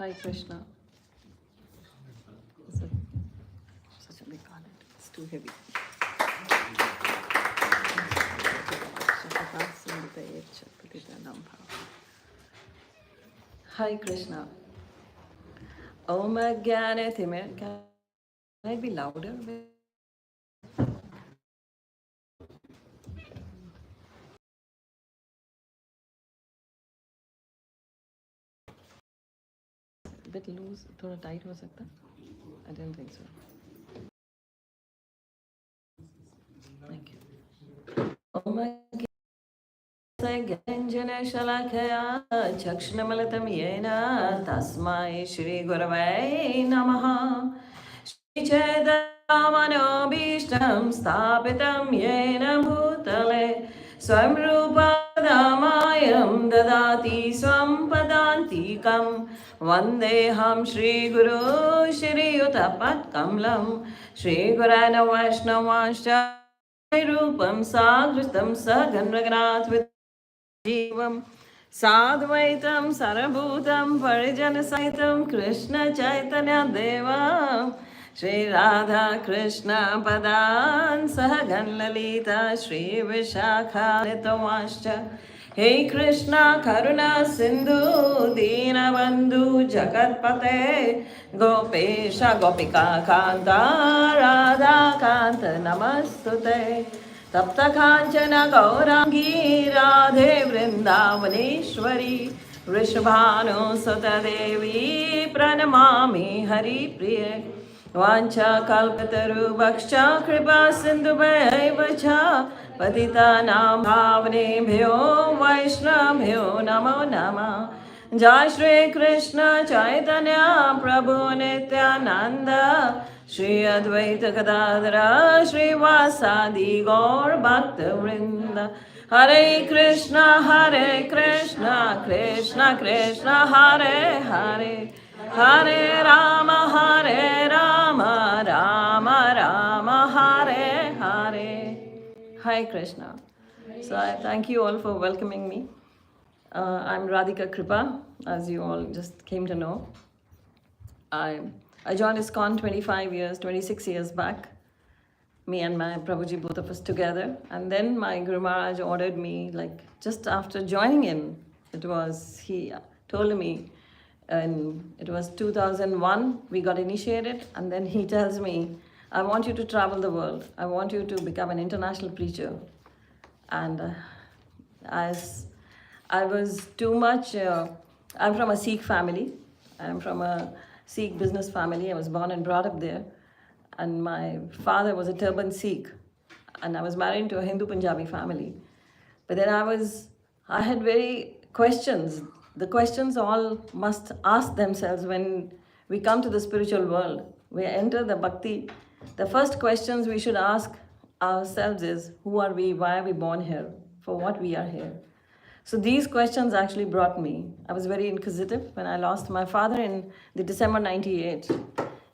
Hi Krishna. Is it such a big garland? It's too heavy. Hi Krishna. Om Jnana Timir. Can I be louder? A bit loose, थोड़ा tight हो सकता? I didn't think so. Thank you. Om Ganjanashalakaya Chakshnamalatan Yena Tasmai Shri Guravai Namaha Shri Chaitanya Bhishtam Sthapitam Yena Bhutale Swamrupadamayam Dadati Swampadantikam Vandeham Shri Guru Shri Utapat Kamlam Shri Gurana Vaishnavascha Rupam Sadhritam Saganragrat Jivam Sadvaitam Sarabhutam Parijana Saitam Krishna Chaitanya Deva Shri Radha Krishna Padan Sahagan Lalita Shri Vishakha Nitamascha Hey Krishna Karuna Sindhu Dina Bandhu Jagatpate Gopesha Gopika Kanta Radha Kanta Namastute Tapta Kanchana Gaurangi Radhe Vrindavaneshwari Rishabhanu Sutta Devi Pranamami Hari Priye Vancha Kalpataru Bhaksha Kripa Sindhu Vacha Patita Nam Bhavane Bhyo Vaishnabhyo Namo Nama Jai Shri Krishna Chaitanya Prabhu Nityananda Shri Advaita Gadadara Shri Vasadi Gaur Bhakta Vrinda Hare Krishna Krishna Krishna Hare Hare Hare Rama Rama Rama Hare Hare. Hi Krishna. So I thank you all for welcoming me. I'm Radhika Krpa, as you all just came to know. I joined ISKCON 26 years back. Me and my Prabhuji, both of us together. And then my Guru Maharaj ordered me, like just after joining in, he told me, and it was 2001, we got initiated. And then he tells me, I want you to travel the world. I want you to become an international preacher. And as I was too much, I'm from a Sikh family. I'm from a Sikh business family. I was born and brought up there. And my father was a turban Sikh. And I was married to a Hindu Punjabi family. But then I had very questions. The questions all must ask themselves when we come to the spiritual world. We enter the bhakti. The first questions we should ask ourselves is, who are we? Why are we born here? For what we are here? So these questions actually brought me. I was very inquisitive when I lost my father in the December 98.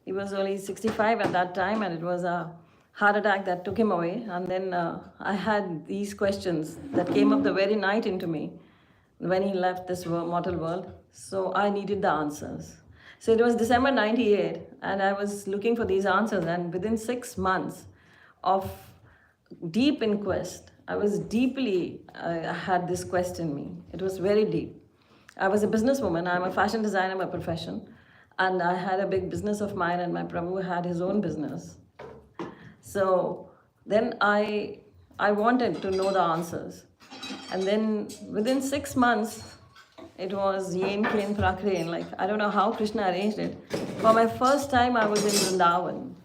He was only 65 at that time, and it was a heart attack that took him away. And then I had these questions that came up the very night into me when he left this mortal world. So I needed the answers. So it was December 98, and I was looking for these answers. And within 6 months of deep inquest, I had this quest in me. It was very deep. I was a businesswoman. I'm a fashion designer by profession. And I had a big business of mine, and my Prabhu had his own business. So then I wanted to know the answers. And then within 6 months, it was Yen Kain Prakrain. Like, I don't know how Krishna arranged it. For my first time, I was in Vrindavan.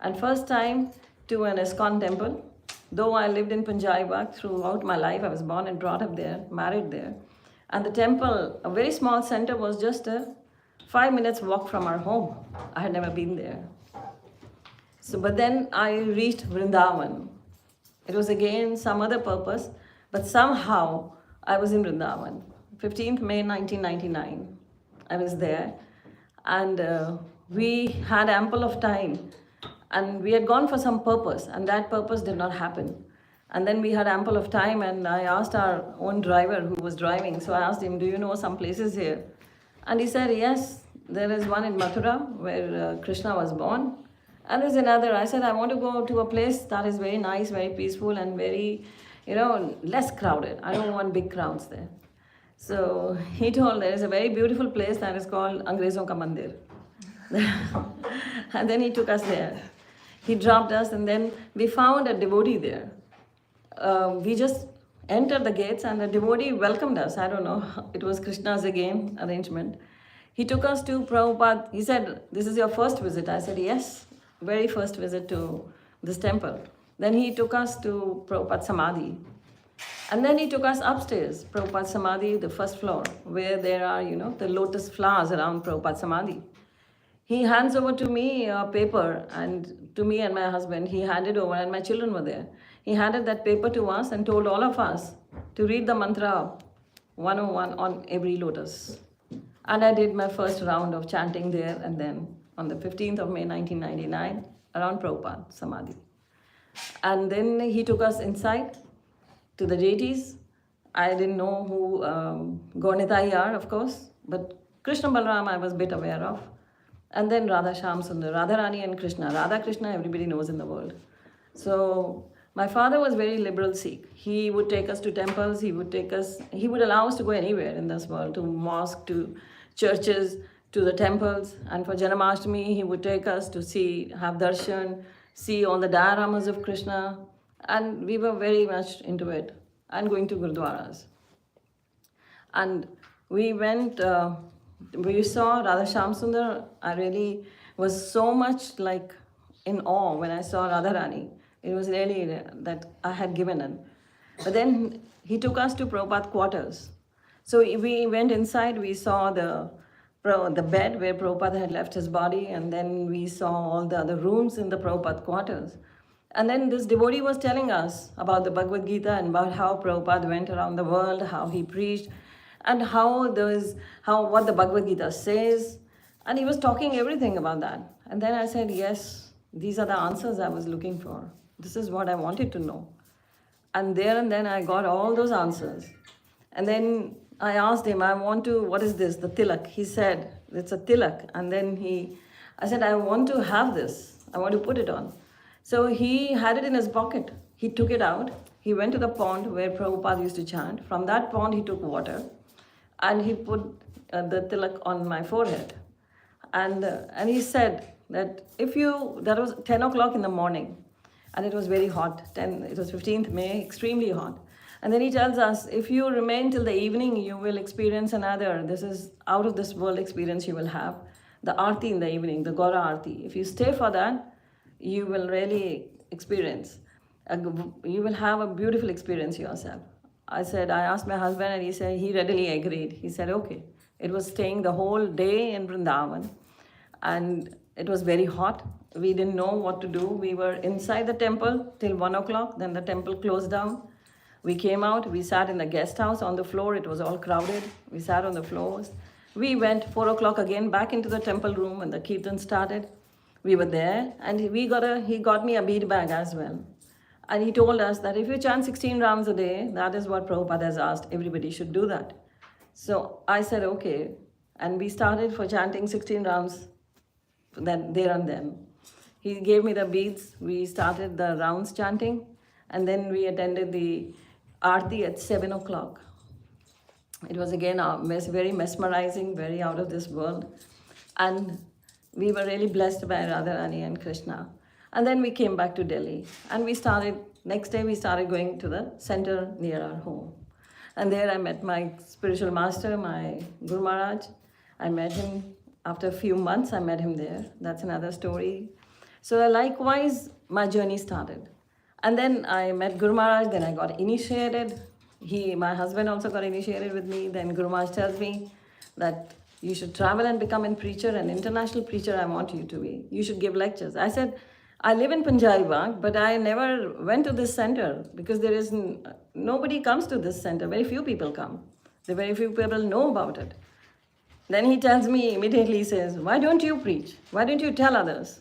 And first time to an ISKCON temple. Though I lived in Punjab throughout my life, I was born and brought up there, married there. And the temple, a very small center, was just a 5 minutes walk from our home. I had never been there. So, but then I reached Vrindavan. It was again some other purpose, but somehow I was in Vrindavan. 15th May 1999, I was there. And we had ample of time. And we had gone for some purpose, and that purpose did not happen. And then we had ample of time, and I asked our own driver who was driving. So I asked him, do you know some places here? And he said, yes, There is one in Mathura where Krishna was born. And there's another. I said, I want to go to a place that is very nice, very peaceful, and very, less crowded. I don't want big crowds there. So he told there is a very beautiful place that is called Angrezon Ka Mandir. And then he took us there. He dropped us, and then we found a devotee there. We just entered the gates, and the devotee welcomed us. I don't know, it was Krishna's again arrangement. He took us to Prabhupada. He said, this is your first visit. I said, yes, very first visit to this temple. Then he took us to Prabhupada Samadhi. And then he took us upstairs, Prabhupada Samadhi, the first floor, where there are, the lotus flowers around Prabhupada Samadhi. He hands over to me a paper, and to me and my husband, he handed over, and my children were there. He handed that paper to us and told all of us to read the mantra 101 on every lotus. And I did my first round of chanting there, and then on the 15th of May 1999, around Prabhupada Samadhi. And then he took us inside to the deities. I didn't know who Gaurnitai are, of course, but Krishna Balaram I was a bit aware of. And then Radha Shyam Sundar, Radharani and Krishna. Radha Krishna everybody knows in the world. So my father was very liberal Sikh. He would take us to temples, he would allow us to go anywhere in this world, to mosque, to churches, to the temples. And for Janmashtami, he would take us to have darshan, see all the dioramas of Krishna. And we were very much into it, and going to gurdwaras. And we went, we saw Radha Shyam Sundar. I really was so much like in awe when I saw Radharani. It was really that I had given in. But then he took us to Prabhupada quarters. So we went inside, we saw the bed where Prabhupada had left his body, and then we saw all the other rooms in the Prabhupada quarters. And then this devotee was telling us about the Bhagavad Gita and about how Prabhupada went around the world, how he preached, and what the Bhagavad Gita says. And he was talking everything about that. And then I said, yes, these are the answers I was looking for. This is what I wanted to know. And then I got all those answers. And then I asked him, what is this, the tilak? He said, it's a tilak. And then I said, I want to have this. I want to put it on. So he had it in his pocket. He took it out. He went to the pond where Prabhupada used to chant. From that pond, he took water, and he put the tilak on my forehead. And he said that that was 10 o'clock in the morning, and it was very hot. It was 15th May, extremely hot. And then he tells us, if you remain till the evening, you will experience this is out of this world experience you will have. The Aarti in the evening, the Gaura Aarti. If you stay for that, you will really experience. You will have a beautiful experience yourself. I asked my husband, and he readily agreed. He said, okay. It was staying the whole day in Vrindavan, and it was very hot. We didn't know what to do. We were inside the temple till 1 o'clock, then the temple closed down. We came out, we sat in the guest house on the floor. It was all crowded. We sat on the floors. We went 4 o'clock again back into the temple room when the kirtan started. We were there, and he got me a bead bag as well. And he told us that if you chant 16 rounds a day, that is what Prabhupada has asked. Everybody should do that. So I said, okay. And we started for chanting 16 rounds there and then. He gave me the beads. We started the rounds chanting. And then we attended the Aarti at 7 o'clock. It was again very mesmerizing, very out of this world. And we were really blessed by Radharani and Krishna. And then we came back to Delhi. And next day we started going to the center near our home. And there I met my spiritual master, my Guru Maharaj. I met him after a few months, I met him there. That's another story. So likewise, my journey started. And then I met Guru Maharaj, then I got initiated. My husband also got initiated with me. Then Guru Maharaj tells me that you should travel and become a preacher, an international preacher I want you to be. You should give lectures. I said, I live in Punjabi Bagh, but I never went to this center because nobody comes to this center. Very few people come. Very few people know about it. Then he tells me immediately, he says, why don't you preach? Why don't you tell others?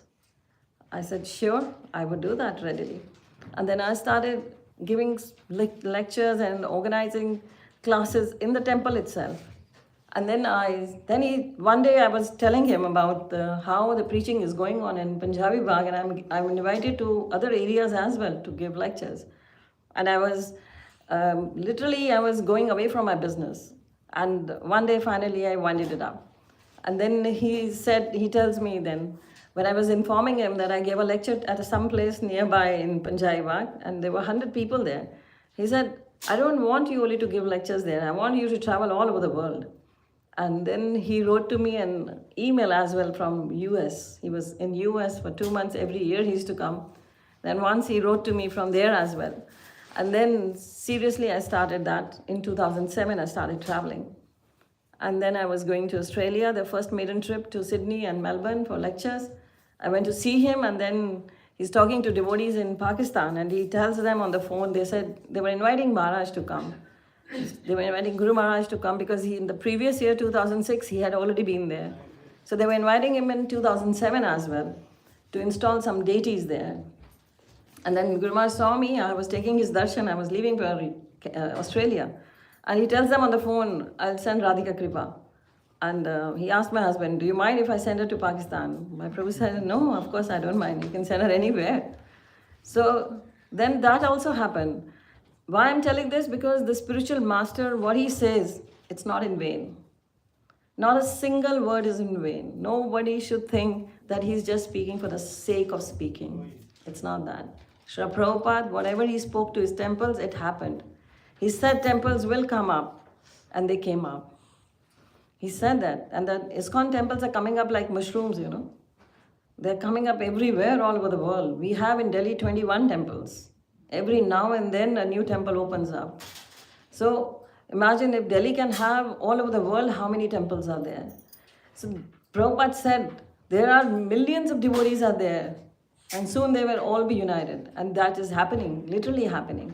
I said, sure, I would do that readily. And then I started giving lectures and organizing classes in the temple itself. And then one day I was telling him about how the preaching is going on in Punjabi Bagh, and I'm invited to other areas as well to give lectures. And I was literally I was going away from my business. And one day finally I winded it up. And then he tells me then, when I was informing him that I gave a lecture at some place nearby in Punjabi Bagh, and there were 100 people there, he said, I don't want you only to give lectures there. I want you to travel all over the world. And then he wrote to me an email as well from US. He was in US for 2 months every year. He used to come. Then once he wrote to me from there as well. And then seriously I started that. In 2007 I started traveling. And then I was going to Australia, the first maiden trip to Sydney and Melbourne for lectures. I went to see him, and then he's talking to devotees in Pakistan, and he tells them on the phone, they said they were inviting Maharaj to come. They were inviting Guru Maharaj to come because in the previous year, 2006, he had already been there. So they were inviting him in 2007 as well to install some deities there. And then Guru Maharaj saw me, I was taking his darshan, I was leaving for Australia. And he tells them on the phone, I'll send Radhika Krpa. And he asked my husband, do you mind if I send her to Pakistan? My Prabhu said, no, of course I don't mind. You can send her anywhere. So then that also happened. Why I'm telling this? Because the spiritual master, what he says, it's not in vain. Not a single word is in vain. Nobody should think that he's just speaking for the sake of speaking. It's not that. Srila Prabhupada, whatever he spoke to his temples, it happened. He said temples will come up, and they came up. He said that, and the ISKCON temples are coming up like mushrooms, you know. They're coming up everywhere all over the world. We have in Delhi 21 temples. Every now and then a new temple opens up. So imagine if Delhi can have all over the world, how many temples are there? So Prabhupada said, there are millions of devotees are there, and soon they will all be united. And that is happening, literally happening.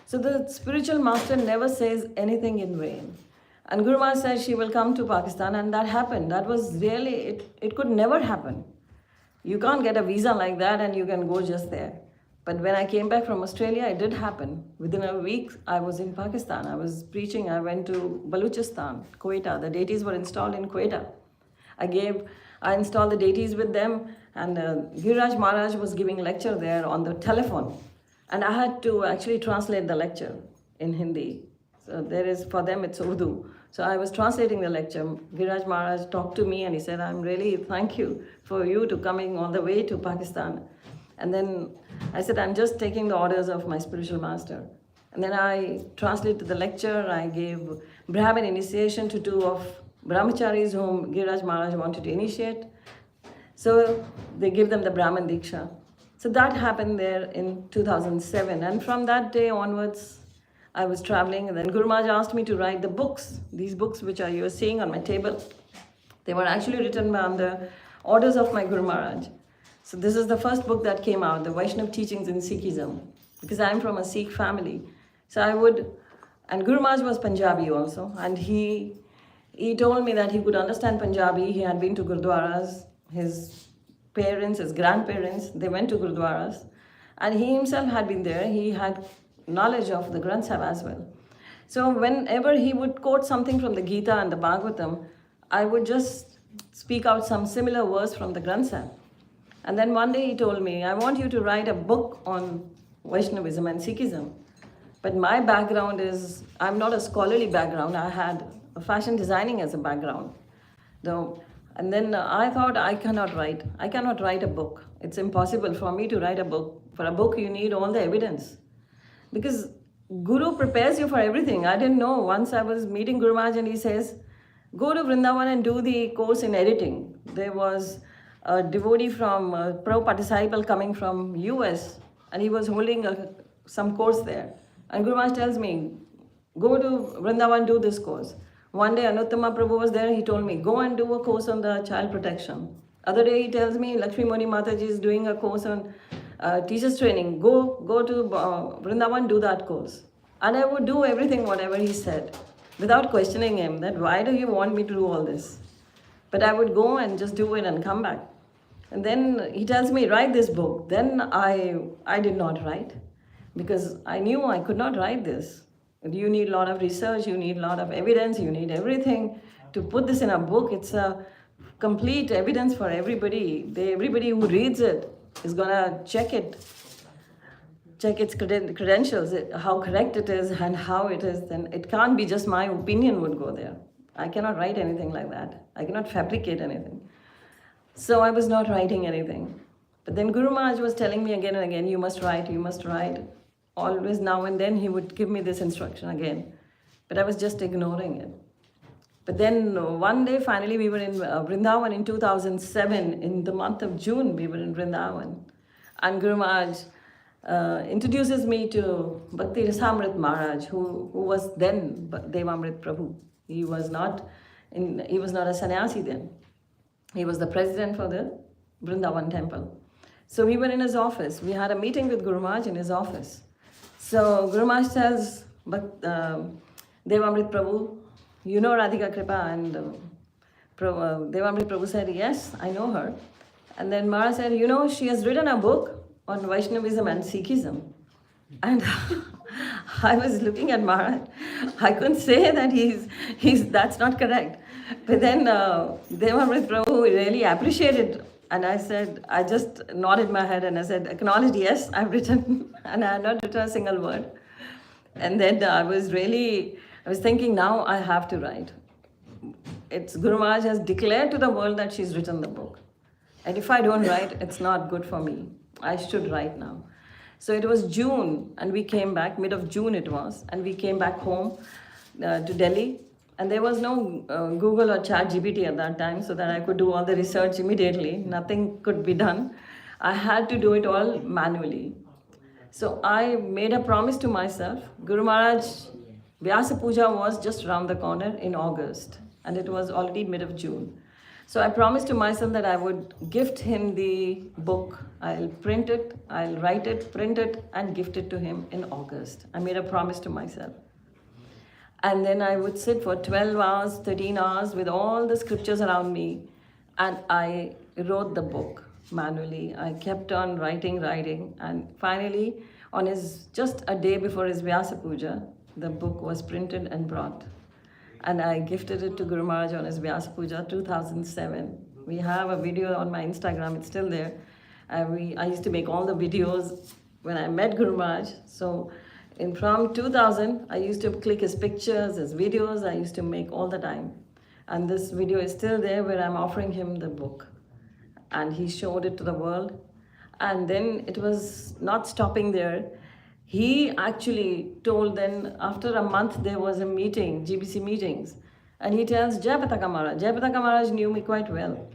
So the spiritual master never says anything in vain. And Guru Maharaj said she will come to Pakistan, and that happened. That was really, it could never happen. You can't get a visa like that and you can go just there. But when I came back from Australia, it did happen. Within a week, I was in Pakistan. I was preaching. I went to Baluchistan, Quetta. The deities were installed in Quetta. I installed the deities with them, and Giriraj Maharaj was giving lecture there on the telephone. And I had to actually translate the lecture in Hindi. So for them, it's Urdu. So I was translating the lecture. Giriraj Maharaj talked to me and he said, I'm really thank you for you to coming all the way to Pakistan. And then I said, I'm just taking the orders of my spiritual master. And then I translated the lecture. I gave Brahmin initiation to 2 of brahmacharis whom Giriraj Maharaj wanted to initiate. So they give them the Brahmin Diksha. So that happened there in 2007. And from that day onwards, I was traveling, and then Guru Maharaj asked me to write the books. These books which you're seeing on my table, they were actually written on the orders of my Guru Maharaj. So this is the first book that came out, the Vaishnava Teachings in Sikhism, because I'm from a Sikh family. So and Guru Maharaj was Punjabi also, and he told me that he could understand Punjabi. He had been to Gurdwaras, his parents, his grandparents, they went to Gurdwaras, and he himself had been there. He had knowledge of the Granth Sahib as well. So whenever he would quote something from the Gita and the Bhagavatam, I would just speak out some similar verse from the Granth Sahib. And then one day he told me, I want you to write a book on Vaishnavism and Sikhism. But my background is, I'm not a scholarly background. I had a fashion designing as a background. And then I thought, I cannot write a book. It's impossible for me to write a book. For a book, you need all the evidence. Because Guru prepares you for everything. I didn't know. Once I was meeting Guru Maharaj and he says, go to Vrindavan and do the course in editing. There was a devotee from Prabhupada disciple coming from US, and he was holding some course there. And Guru Maharaj tells me, go to Vrindavan, do this course. One day Anuttama Prabhu was there, he told me, go and do a course on the child protection. Other day he tells me, Lakshmi Moni Mataji is doing a course on teachers training. Go to Vrindavan, do that course. And I would do everything, whatever he said, without questioning him, that why do you want me to do all this? But I would go and just do it and come back. And then he tells me, write this book. Then I did not write, because I knew I could not write this. You need a lot of research, you need a lot of evidence, you need everything. to put this in a book. It's a complete evidence for everybody. Everybody who reads it is gonna check its credentials, how correct it is and how it is. Then it can't be just my opinion would go there. I cannot write anything like that. I cannot fabricate anything. So I was not writing anything. But then Guru Maharaj was telling me again and again, you must write, you must write. Always now and then he would give me this instruction again. But I was just ignoring it. But then one day, finally, we were in Vrindavan in 2007. In the month of June, we were in Vrindavan. And Guru Maharaj introduces me to Bhakti Rasamrit Maharaj, who was then Devamrit Prabhu. He was not a sannyasi then. He was the president for the Vrindavan temple. So we were in his office. We had a meeting with Guru Maharaj in his office. So Guru Maharaj tells Devamrit Prabhu, you know Radhika Krpa? And Devamrit Prabhu said, yes, I know her. And then Maharaj said, you know, she has written a book on Vaishnavism and Sikhism. And I was looking at Maharaj. I couldn't say that that's not correct. But then Devamrit Prabhu really appreciated. And I said, I just nodded my head and I said, acknowledged, yes, I've written. And I had not written a single word. And then I was thinking, now I have to write. Guru Maharaj has declared to the world that she's written the book. And if I don't write, it's not good for me. I should write now. So it was June, and we came back, mid of June it was, and we came back home to Delhi. And there was no Google or ChatGPT at that time, so that I could do all the research immediately. Nothing could be done. I had to do it all manually. So I made a promise to myself. Guru Maharaj, Vyasa Puja was just around the corner in August, and it was already mid of June. So I promised to myself that I would gift him the book. I'll print it, I'll write it, print it, and gift it to him in August. I made a promise to myself. And then I would sit for 12 hours, 13 hours with all the scriptures around me, and I wrote the book manually. I kept on writing, and finally, just a day before his Vyasa Puja, the book was printed and brought. And I gifted it to Guru Maharaj on his Vyasa Puja 2007. We have a video on my Instagram, it's still there. I used to make all the videos when I met Guru Maharaj. So from 2000, I used to click his pictures, his videos, I used to make all the time. And this video is still there where I'm offering him the book. And he showed it to the world. And then it was not stopping there. He actually told then, after a month, there was a meeting, GBC meetings, and he tells Jayapataka Maharaj. Jayapataka Maharaj knew me quite well.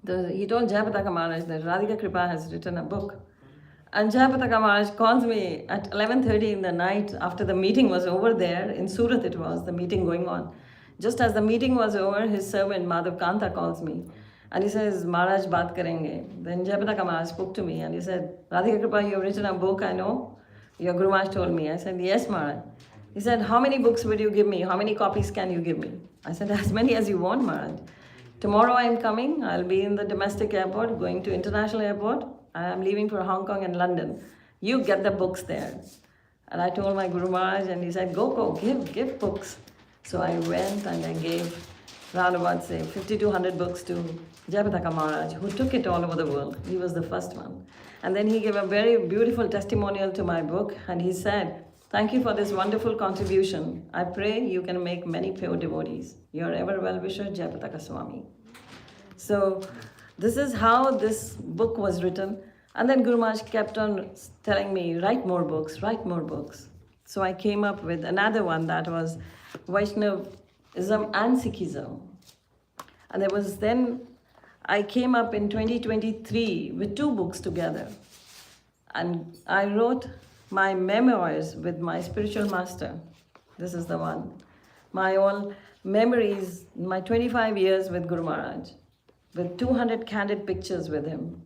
He told Jayapataka Maharaj that Radhika Krpa has written a book. And Jayapataka Maharaj calls me at 11:30 in the night after the meeting was over there. In Surat it was, the meeting going on. Just as the meeting was over, his servant Madhav Kanta calls me. And he says, Maharaj, baat karenge. Then Jayapataka Maharaj spoke to me and he said, Radhika Krpa, you have written a book, I know. Your Guru Maharaj told me. I said, yes, Maharaj. He said, how many books would you give me? How many copies can you give me? I said, as many as you want, Maharaj. Tomorrow I am coming. I'll be in the domestic airport, going to international airport. I am leaving for Hong Kong and London. You get the books there. And I told my Guru Maharaj, and he said, go, give books. So I went and I gave round about, say, 5,200 books to Jayapataka Maharaj, who took it all over the world. He was the first one. And then he gave a very beautiful testimonial to my book, and he said, thank you for this wonderful contribution. I pray you can make many pure devotees. Your ever well-wisher, Jayapataka Swami. So this is how this book was written. And then Guru Maharaj kept on telling me, write more books, write more books. So I came up with another one that was Vaishnavism and Sikhism. And there was then, I came up in 2023 with 2 books together. And I wrote my memoirs with my spiritual master. This is the one. My all memories, my 25 years with Guru Maharaj, with 200 candid pictures with him.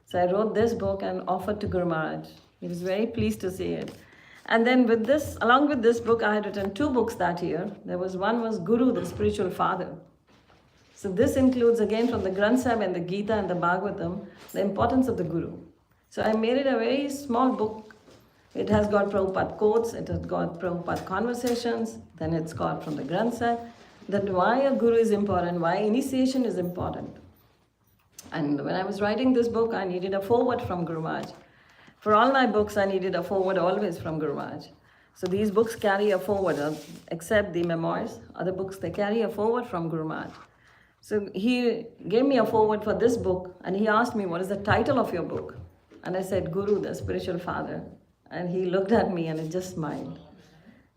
So I wrote this book and offered to Guru Maharaj. He was very pleased to see it. And then with this, along with this book, I had written 2 books that year. One was Guru, the spiritual father. So this includes, again, from the Granth Sahib and the Gita and the Bhagavatam, the importance of the Guru. So I made it a very small book. It has got Prabhupada quotes, it has got Prabhupada conversations, then it's got from the Granth Sahib, that why a guru is important, why initiation is important. And when I was writing this book, I needed a foreword from Guru Maharaj. For all my books, I needed a foreword always from Guru Maharaj. So these books carry a foreword, except the memoirs. Other books, they carry a foreword from Guru Maharaj. So he gave me a foreword for this book, and he asked me, what is the title of your book? And I said, Guru, the spiritual father. And he looked at me and he just smiled.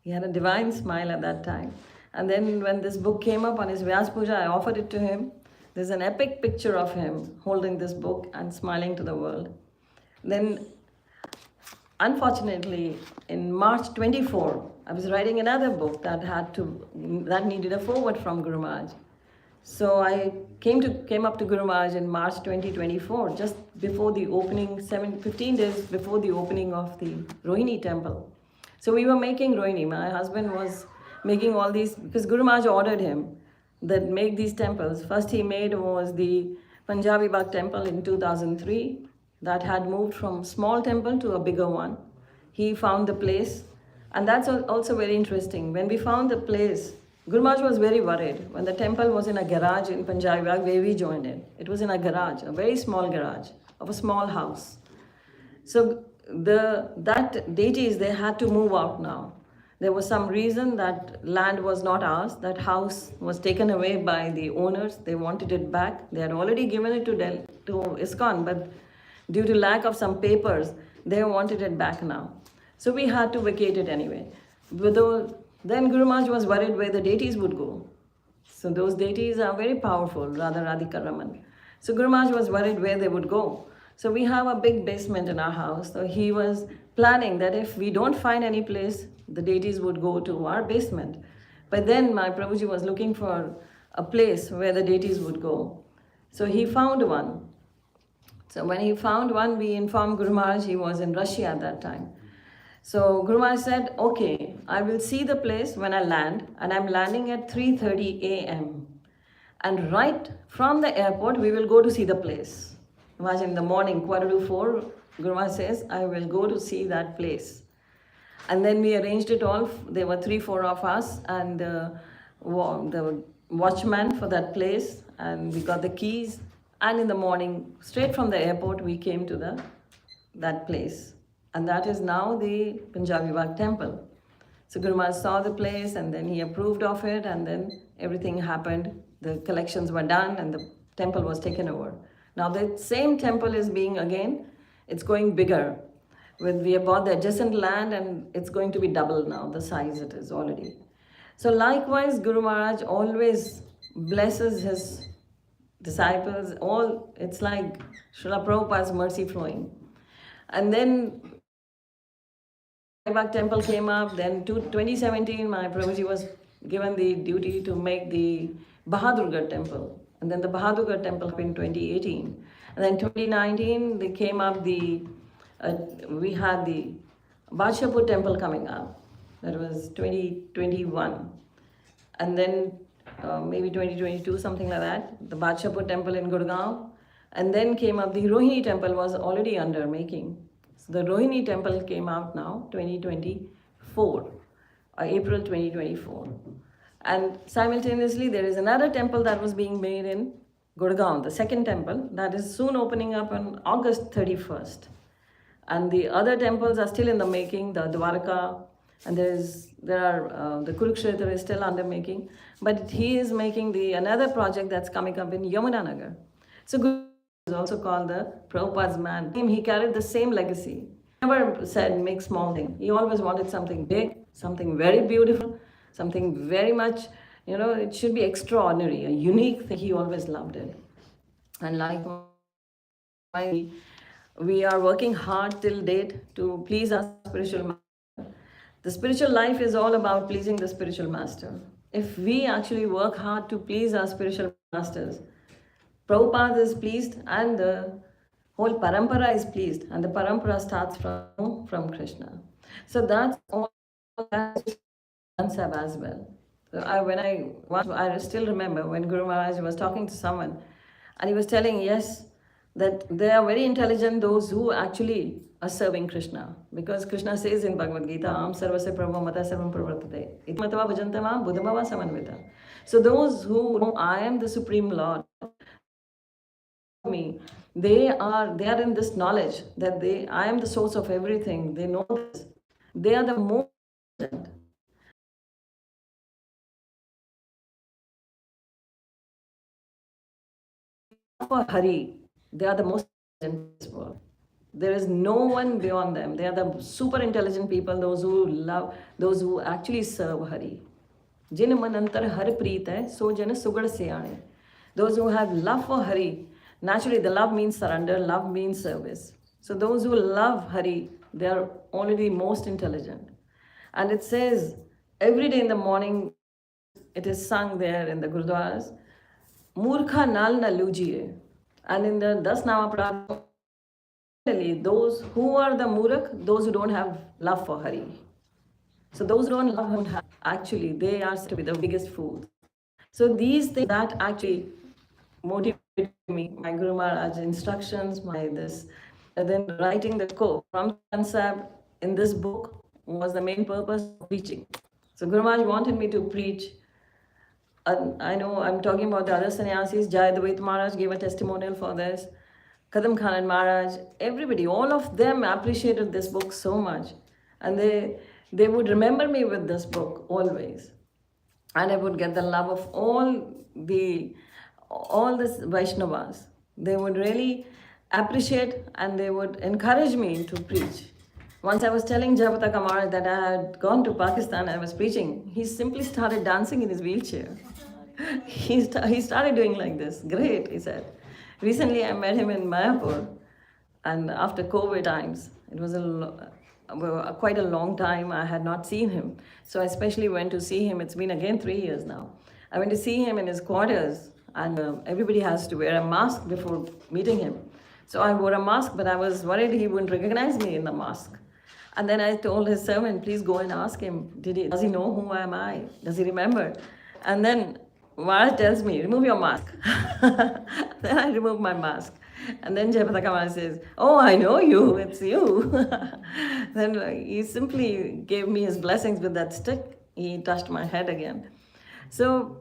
He had a divine smile at that time. And then when this book came up on his Vyas Puja, I offered it to him. There's an epic picture of him holding this book and smiling to the world. Then, unfortunately, in March 24, I was writing another book that needed a foreword from Guru Maharaj. So I came up to Guru Maharaj in March 2024, just before the opening, 15 days before the opening of the Rohini temple. So we were making Rohini. My husband was making all these, because Guru Maharaj ordered him that make these temples. First he made was the Punjabi Bagh temple in 2003 that had moved from small temple to a bigger one. He found the place, and that's also very interesting. When we found the place, Guru Maharaj was very worried. When the temple was in a garage in Punjabi Bagh where we joined it was in a garage, a very small garage of a small house. So that deities, they had to move out now. There was some reason that land was not ours. That house was taken away by the owners. They wanted it back. They had already given it to ISKCON, but due to lack of some papers, they wanted it back now. So we had to vacate it anyway. Then Guru Maharaj was worried where the deities would go. So those deities are very powerful, Radhika Krpa. So Guru Maharaj was worried where they would go. So we have a big basement in our house. So he was planning that if we don't find any place, the deities would go to our basement. But then my Prabhuji was looking for a place where the deities would go. So he found one. So when he found one, we informed Guru Maharaj. He was in Russia at that time. So Guru Maharaj said, okay, I will see the place when I land, and I'm landing at 3:30 a.m. And right from the airport, we will go to see the place. Imagine in the morning, 3:45, Guru Maharaj says, I will go to see that place. And then we arranged it all. There were 3-4 of us, and the watchman for that place, and we got the keys. And in the morning, straight from the airport, we came to that place. And that is now the Punjabi Bagh temple. So Guru Maharaj saw the place, and then he approved of it, and then everything happened. The collections were done, and the temple was taken over. Now the same temple is it's going bigger. We have bought the adjacent land, and it's going to be double now, the size it is already. So likewise, Guru Maharaj always blesses his disciples. It's like Srila Prabhupada's mercy flowing. And then Bagh temple came up. Then 2017, my Prabhuji was given the duty to make the Bahadurgarh temple. And then the Bahadurgarh temple in 2018. And then 2019, they came up we had the Badshapur temple coming up. That was 2021. And then maybe 2022, something like that, the Badshapur temple in Gurgaon. And then came up the Rohini temple was already under making. So the Rohini temple came out now, 2024, April 2024. And simultaneously, there is another temple that was being made in Gurgaon, the second temple, that is soon opening up on August 31st. And the other temples are still in the making, the Dwarka, and the Kurukshetra is still under making. But he is making another project that's coming up in Yamunanagar. So Guru is also called the Prabhupada's man. He carried the same legacy. He never said make small thing. He always wanted something big, something very beautiful, something very much, it should be extraordinary, a unique thing. He always loved it. And likewise, we are working hard till date to please our spiritual master. The spiritual life is all about pleasing the spiritual master. If we actually work hard to please our spiritual masters, Prabhupada is pleased, and the whole parampara is pleased, and the parampara starts from Krishna. So that's all that have as well. So I still remember when Guru Maharaj was talking to someone, and he was telling, yes, that they are very intelligent, those who actually are serving Krishna. Because Krishna says in Bhagavad Gita, Am sarvasya prabhu mata sarvam pravartate. Iti matava bhajantamam buddhamava samanvita. So those who know I am the Supreme Lord, me, they are in this knowledge that I am the source of everything. They know this. They are the most for Hari. They are the most intelligent in this world. There is no one beyond them. They are the super intelligent people, those who love, those who actually serve Hari. जिन मन अंतर हर प्रीत है सो जन सुगड़ सियाणे. Those who have love for Hari, naturally the love means surrender, love means service. So those who love Hari, they are already most intelligent. And it says every day in the morning, it is sung there in the Gurdwaras, Murkha nal na lujiye. And in the Das Nama Pradha, those who are the Murak, those who don't have love for Hari. So those who don't love Hari, actually, they are to be the biggest fools. So these things that actually motivated me, my Guru Maharaj instructions, my this, and then writing the quote from concept in this book was the main purpose of preaching. So Guru Maharaj wanted me to preach. I know I'm talking about the other sannyasis. Jai Dvait Maharaj gave a testimonial for this. Kadam Khan and Maharaj, everybody, all of them appreciated this book so much. And they would remember me with this book always. And I would get the love of all the Vaishnavas. They would really appreciate and they would encourage me to preach. Once I was telling Jayapataka Maharaj that I had gone to Pakistan, I was preaching. He simply started dancing in his wheelchair. He started doing like this. Great, he said. Recently, I met him in Mayapur, and after COVID times, it was quite a long time I had not seen him. So I especially went to see him. It's been again 3 years now. I went to see him in his quarters, and everybody has to wear a mask before meeting him. So I wore a mask, but I was worried he wouldn't recognize me in the mask. And then I told his servant, please go and ask him, does he know who am I? Does he remember? And then Maharaj tells me, remove your mask. Then I remove my mask. And then Jayapataka Maharaj says, oh, I know you, it's you. Then he simply gave me his blessings with that stick. He touched my head again. So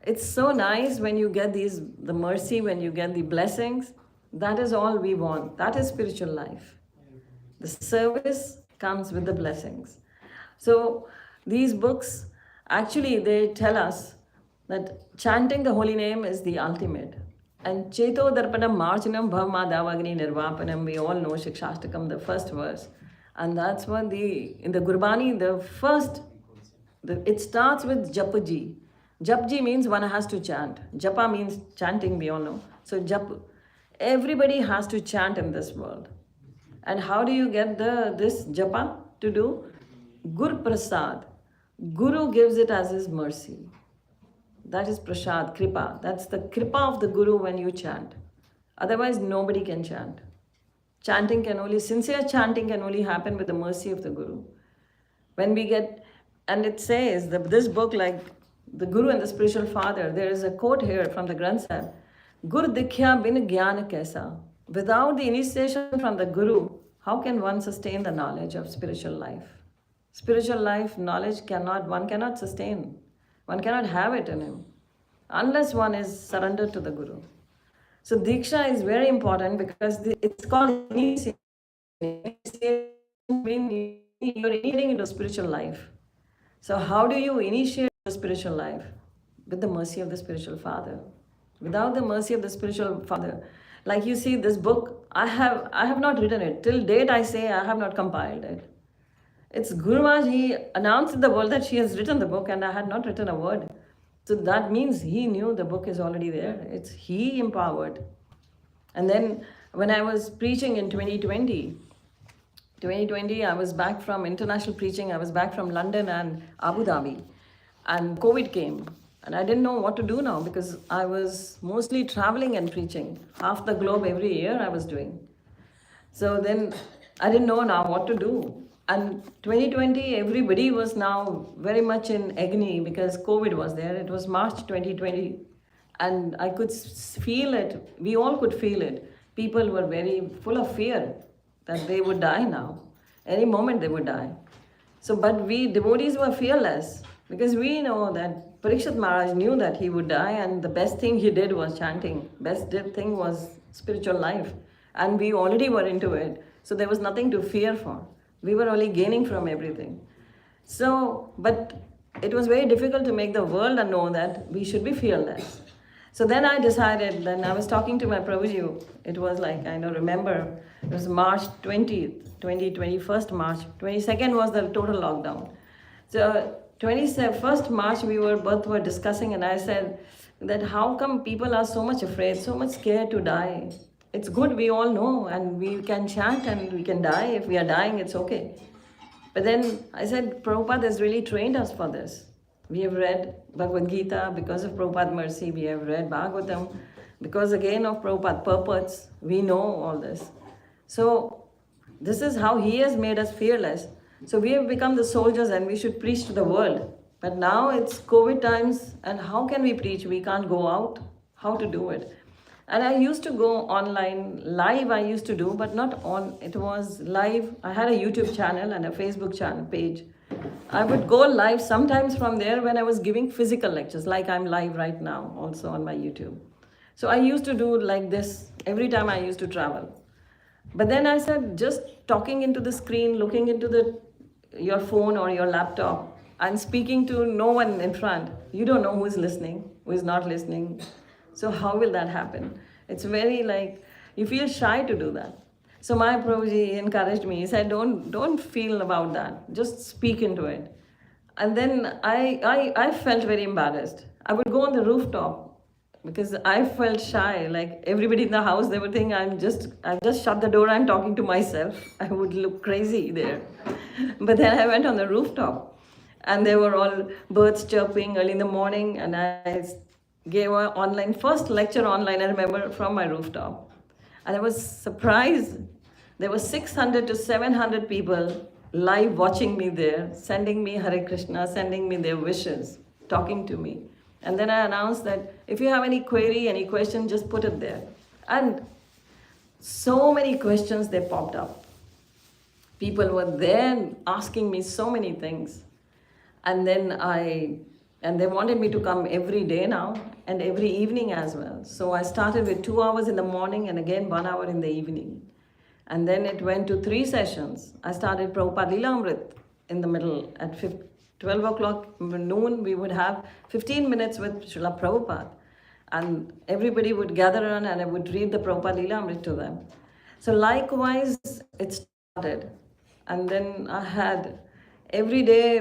it's so nice when you get the mercy, when you get the blessings. That is all we want. That is spiritual life. The service comes with the blessings. So these books, actually, they tell us that chanting the holy name is the ultimate. And Cheto Darpanam Marchanam Bhavma Davagni Nirvapanam, we all know Shikshashtakam, the first verse. And that's what in the Gurbani, it starts with Japaji. Japji means one has to chant. Japa means chanting, we all know. So everybody has to chant in this world. And how do you get this japa to do? Gur Prasad. Guru gives it as his mercy. That is Prasad, Kripa. That's the Kripa of the Guru when you chant. Otherwise, nobody can chant. Sincere chanting can only happen with the mercy of the Guru. When we get, and it says, this book, like the Guru and the spiritual father, there is a quote here from the Granth Sahib. Gur dikhya bin gyan kaisa. Without the initiation from the Guru, how can one sustain the knowledge of spiritual life? Spiritual life, knowledge one cannot sustain. One cannot have it in him unless one is surrendered to the Guru. So Diksha is very important because it's called initiation. You're initiating into spiritual life. So how do you initiate the spiritual life? With the mercy of the spiritual father. Without the mercy of the spiritual father, like you see this book, I have not written it. Till date I say I have not compiled it. It's Guru Maharaj, he announced in the world that she has written the book and I had not written a word. So that means he knew the book is already there. It's he empowered. And then when I was preaching in 2020, I was back from international preaching. I was back from London and Abu Dhabi. And COVID came. And I didn't know what to do now because I was mostly traveling and preaching. Half the globe every year I was doing. So then I didn't know now what to do. And 2020, everybody was now very much in agony because COVID was there. It was March 2020. And I could feel it. We all could feel it. People were very full of fear that they would die now. Any moment they would die. So, but we devotees were fearless. Because we know that Parikshit Maharaj knew that he would die, and the best thing he did was chanting. Thing was spiritual life. And we already were into it. So there was nothing to fear for. We were only gaining from everything. So, but it was very difficult to make the world know that we should be fearless. So then I decided, then I was talking to my Prabhuji, it was like, I don't remember, it was March 20th, 21st March, 22nd was the total lockdown. So 21st March we both were discussing, and I said that how come people are so much afraid, so much scared to die? It's good, we all know, and we can chant and we can die. If we are dying, it's okay. But then I said, Prabhupada has really trained us for this. We have read Bhagavad Gita because of Prabhupada's mercy. We have read Bhagavatam because again of Prabhupada's purpose. We know all this. So this is how he has made us fearless. So we have become the soldiers and we should preach to the world. But now it's COVID times, and how can we preach? We can't go out. How to do it? And I used to go online, live I used to do, but not on, it was live. I had a YouTube channel and a Facebook channel page. I would go live sometimes from there when I was giving physical lectures, like I'm live right now, also on my YouTube. So I used to do like this every time I used to travel. But then I said, just talking into the screen, looking into your phone or your laptop, and speaking to no one in front, you don't know who is listening, who is not listening. So how will that happen? It's very like, you feel shy to do that. So my Prabhuji encouraged me. He said, don't feel about that. Just speak into it. And then I felt very embarrassed. I would go on the rooftop because I felt shy. Like everybody in the house, they would think I just shut the door, I'm talking to myself. I would look crazy there. But then I went on the rooftop and there were all birds chirping early in the morning, and I gave an first lecture online, I remember, from my rooftop. And I was surprised. There were 600 to 700 people live watching me there, sending me Hare Krishna, sending me their wishes, talking to me. And then I announced that if you have any query, any question, just put it there. And so many questions, they popped up. People were there asking me so many things. And then they wanted me to come every day now and every evening as well. So I started with 2 hours in the morning and again 1 hour in the evening. And then it went to 3 sessions. I started Prabhupada Leelamrit in the middle. At 12 o'clock noon, we would have 15 minutes with Srila Prabhupada. And everybody would gather around and I would read the Prabhupada Leelamrit to them. So likewise, it started. And then I had, every day,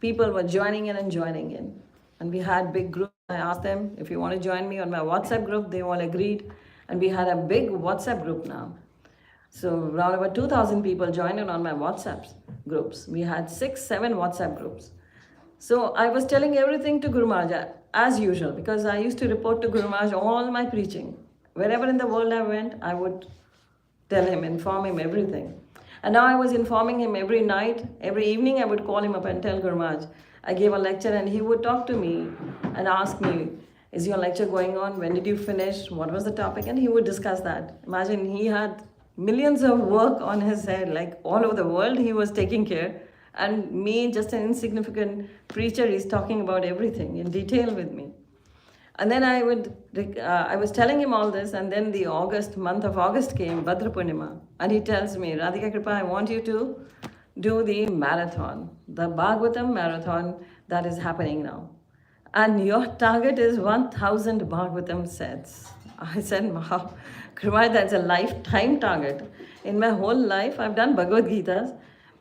people were joining in and joining in. And we had big groups. I asked them, if you want to join me on my WhatsApp group, they all agreed. And we had a big WhatsApp group now. So around about 2,000 people joined in on my WhatsApp groups. We had 6, 7 WhatsApp groups. So I was telling everything to Guru Maharaj as usual, because I used to report to Guru Maharaj all my preaching. Wherever in the world I went, I would tell him, inform him everything. And now I was informing him every night, every evening I would call him up and tell Guru Maharaj. I gave a lecture and he would talk to me and ask me, is your lecture going on? When did you finish? What was the topic? And he would discuss that. Imagine, he had millions of work on his head, like all over the world he was taking care. And me, just an insignificant preacher, is talking about everything in detail with me. And then I was telling him all this, and then the month of August came, Bhadra Purnima, and he tells me, Radhika Krpa, I want you to do the marathon, the Bhagavatam marathon that is happening now. And your target is 1,000 Bhagavatam sets. I said, wow, Krpa, that's a lifetime target. In my whole life, I've done Bhagavad Gitas,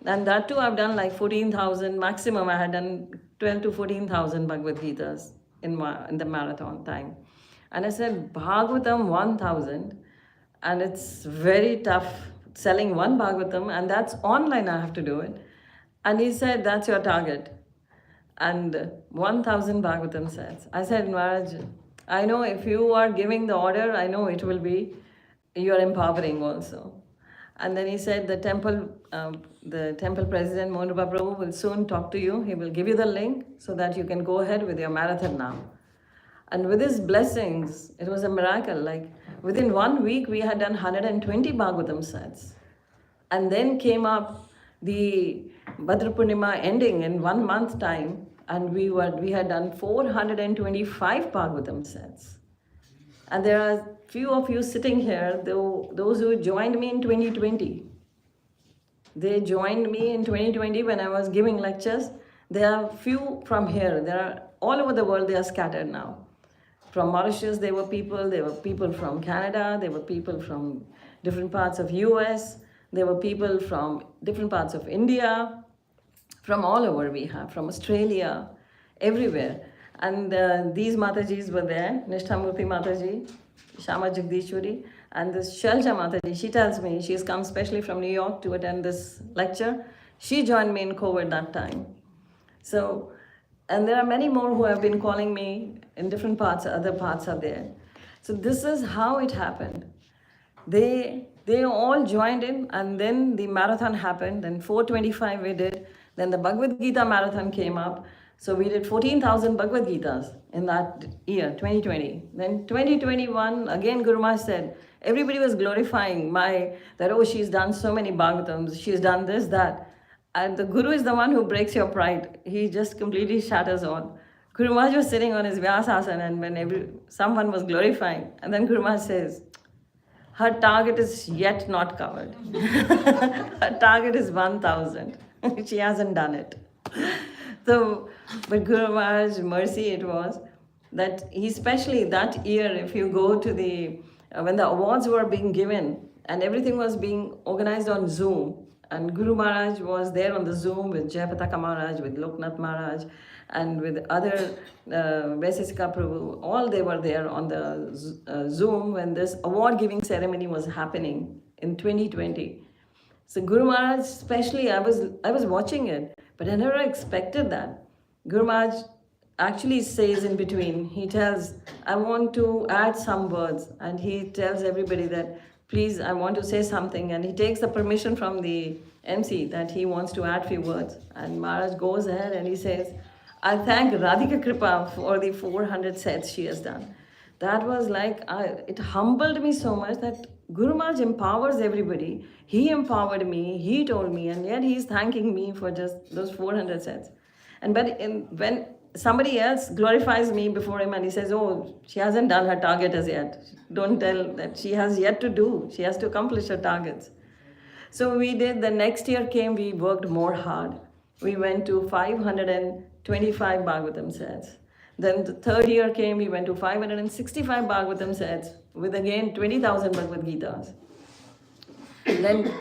and that too I've done like 14,000, maximum I had done 12 to 14,000 Bhagavad Gitas in the marathon time. And I said, Bhagavatam 1,000, and it's very tough selling one Bhagavatam, and that's online, I have to do it. And he said, that's your target. And 1,000 Bhagavatam sets. I said, Maharaj, I know if you are giving the order, I know it will be, you are empowering also. And then he said, the temple president, Mohanrupa Prabhu, will soon talk to you. He will give you the link so that you can go ahead with your marathon now. And with his blessings, it was a miracle. Like within 1 week, we had done 120 Bhagavatam sets. And then came up the Bhadra Purnima ending in 1 month time. and we had done 425 Bhagavatam sets. And there are few of you sitting here, those who joined me in 2020. They joined me in 2020 when I was giving lectures. There are few from here. There are all over the world. They are scattered now. From Mauritius, there were people from Canada, there were people from different parts of US, there were people from different parts of India, from all over we have, from Australia, everywhere. And these Matajis were there, Nishthamurti Mataji, Shama Jagdishwari, and this Shalja Mataji. She tells me she has come specially from New York to attend this lecture. She joined me in COVID that time. So, and there are many more who have been calling me in different parts, other parts are there. So this is how it happened. They all joined in, and then the marathon happened. Then 425 we did. Then the Bhagavad Gita marathon came up. So we did 14,000 Bhagavad Gitas in that year, 2020. Then 2021, again Guru Maharaj said, everybody was glorifying that, oh, she's done so many Bhagavatams, she's done this, that. And the Guru is the one who breaks your pride. He just completely shatters all. Guru Maharaj was sitting on his Vyasasana, and when someone was glorifying, and then Guru Maharaj says, her target is yet not covered. Her target is 1,000. She hasn't done it. So, but Guru Maharaj's mercy it was that he, especially that year, if you go to when the awards were being given and everything was being organized on Zoom, and Guru Maharaj was there on the Zoom with Jayapataka Maharaj, with Loknath Maharaj, and with other Vaisesika Prabhu, all they were there on the Zoom when this award giving ceremony was happening in 2020. So Guru Maharaj, especially, I was watching it, but I never expected that. Guru Maharaj actually says in between, he tells, I want to add some words, and he tells everybody that, please, I want to say something, and he takes the permission from the MC that he wants to add few words. And Maharaj goes ahead and he says, I thank Radhika Krpa for the 400 sets she has done. That was like, it humbled me so much that Guru Maharaj empowers everybody. He empowered me, he told me, and yet he's thanking me for just those 400 sets. And when somebody else glorifies me before him and he says, oh, she hasn't done her target as yet. Don't tell that she has yet to do. She has to accomplish her targets. So we did, the next year came, we worked more hard. We went to 525 Bhagavatam sets. Then the third year came, we went to 565 Bhagavatam sets with again 20,000 Bhagavad Gitas. Then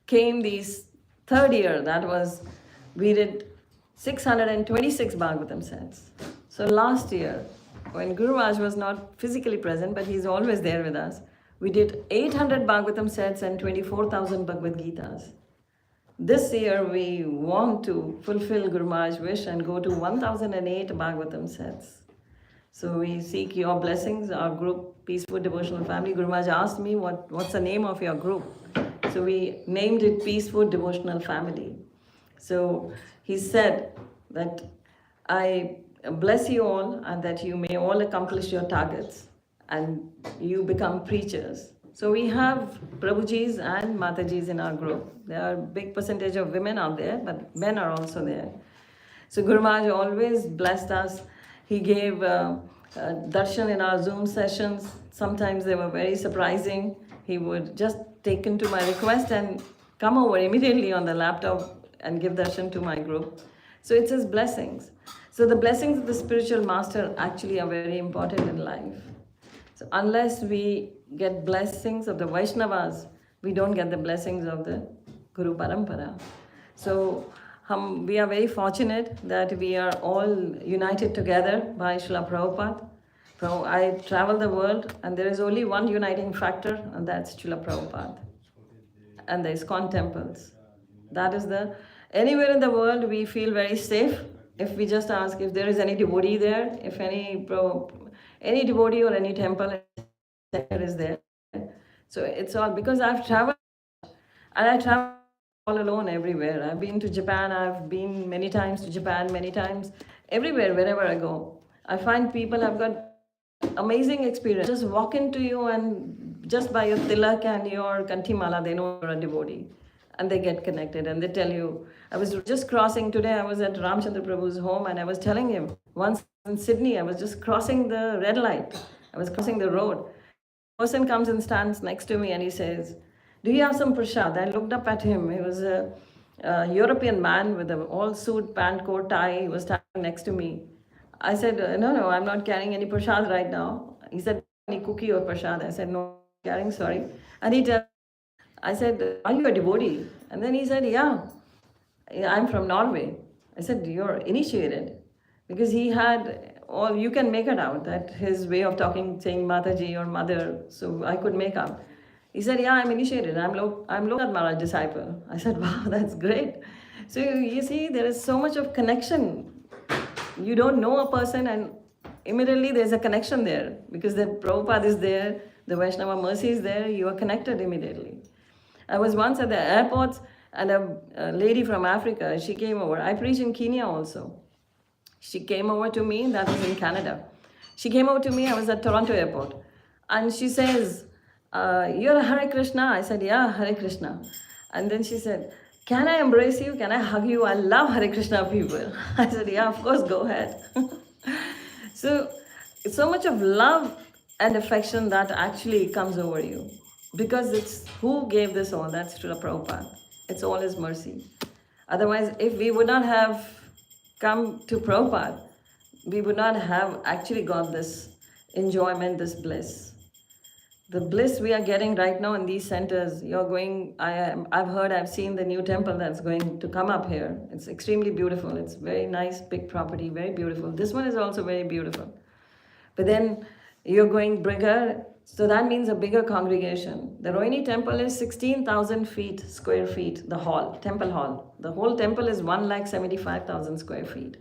came this third year, we did 626 Bhagavatam sets. So last year, when Guru Maharaj was not physically present, but he's always there with us, we did 800 Bhagavatam sets and 24,000 Bhagavad Gitas. This year, we want to fulfill Guru Maharaj's wish and go to 1,008 Bhagavatam sets. So we seek your blessings, our group, Peaceful Devotional Family. Guru Maharaj asked me, what's the name of your group? So we named it Peaceful Devotional Family. So he said that I bless you all and that you may all accomplish your targets and you become preachers. So we have Prabhujis and Matajis in our group. There are a big percentage of women out there, but men are also there. So Guru Maharaj always blessed us. He gave darshan in our Zoom sessions. Sometimes they were very surprising. He would just take into my request and come over immediately on the laptop and give darshan to my group. So it's his blessings. So the blessings of the spiritual master actually are very important in life. So unless we get blessings of the Vaishnavas, we don't get the blessings of the Guru Parampara. So we are very fortunate that we are all united together by Srila Prabhupada. I travel the world and there is only one uniting factor, and that's Srila Prabhupada and the ISKCON temples. That is anywhere in the world we feel very safe if we just ask if there is any devotee there, if any devotee or any temple is there. So it's all because I've traveled, and I travel all alone everywhere. I've been to Japan, I've been many times to Japan, many times, everywhere, wherever I go. I find people have got amazing experience. Just walk into you and just by your tilak and your kantimala, they know you're a devotee. and they get connected and they tell you. I was just crossing today, I was at Ramchandra Prabhu's home and I was telling him, once in Sydney, I was just crossing the red light. I was crossing the road. A person comes and stands next to me and he says, do you have some prasad? I looked up at him. He was a European man with an all suit, pant, coat, tie. He was standing next to me. I said, no, I'm not carrying any prasad right now. He said, any cookie or prasad? I said, no, I'm carrying, sorry. And I said, are you a devotee? And then he said, yeah, I'm from Norway. I said, you're initiated. Because he had all, you can make it out, that his way of talking, saying Mataji or mother, so I could make out. He said, yeah, I'm initiated. I'm Loknath Maharaj disciple. I said, wow, that's great. So you see, there is so much of connection. You don't know a person and immediately there's a connection there because the Prabhupada is there, the Vaishnava mercy is there, you are connected immediately. I was once at the airport and a lady from Africa, she came over. I preach in Kenya also. She came over to me, that was in Canada. She came over to me, I was at Toronto airport. And she says, you're a Hare Krishna? I said, yeah, Hare Krishna. And then she said, can I embrace you? Can I hug you? I love Hare Krishna people. I said, yeah, of course, go ahead. So it's so much of love and affection that actually comes over you. Because it's who gave this all, that's Srila Prabhupada. It's all his mercy. Otherwise, if we would not have come to Prabhupada, we would not have actually got this enjoyment, this bliss. The bliss we are getting right now in these centers, you're going, I've seen the new temple that's going to come up here. It's extremely beautiful. It's very nice, big property, very beautiful. This one is also very beautiful. But then you're going bigger, so that means a bigger congregation. The Rohini temple is 16,000 square feet, the hall, temple hall. The whole temple is 1,75,000 square feet.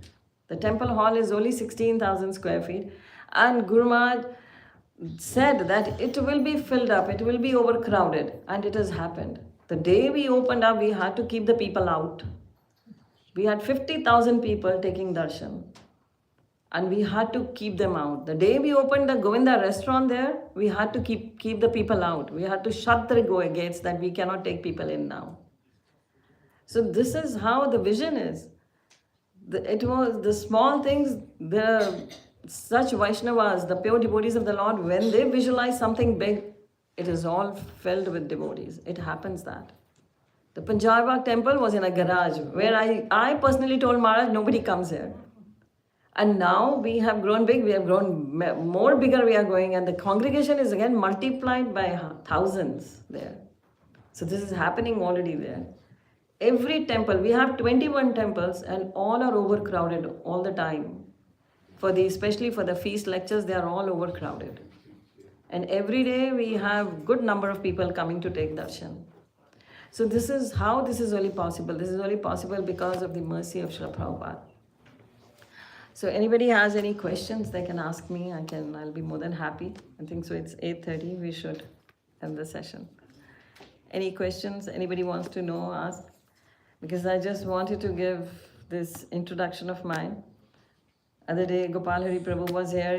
The temple hall is only 16,000 square feet. And Guru Maharaj said that it will be filled up, it will be overcrowded, and it has happened. The day we opened up, we had to keep the people out. We had 50,000 people taking darshan, and we had to keep them out. The day we opened the Govinda restaurant there, we had to keep the people out. We had to shut the gates that we cannot take people in now. So this is how the vision is. It was the small things, such Vaishnavas, the pure devotees of the Lord, when they visualize something big, it is all filled with devotees. It happens that. The Punjab temple was in a garage where I personally told Maharaj, nobody comes here. And now we have grown big, we have grown more bigger we are going, and the congregation is again multiplied by thousands there. So this is happening already there. Every temple, we have 21 temples and all are overcrowded all the time. Especially for the feast lectures, they are all overcrowded. And every day we have good number of people coming to take darshan. So this is how this is only possible. This is only possible because of the mercy of Srila Prabhupada. So anybody has any questions, they can ask me. I'll be more than happy. I think so it's 8:30, we should end the session. Any questions, anybody wants to know, ask? Because I just wanted to give this introduction of mine. Other day, Gopal Hari Prabhu was here.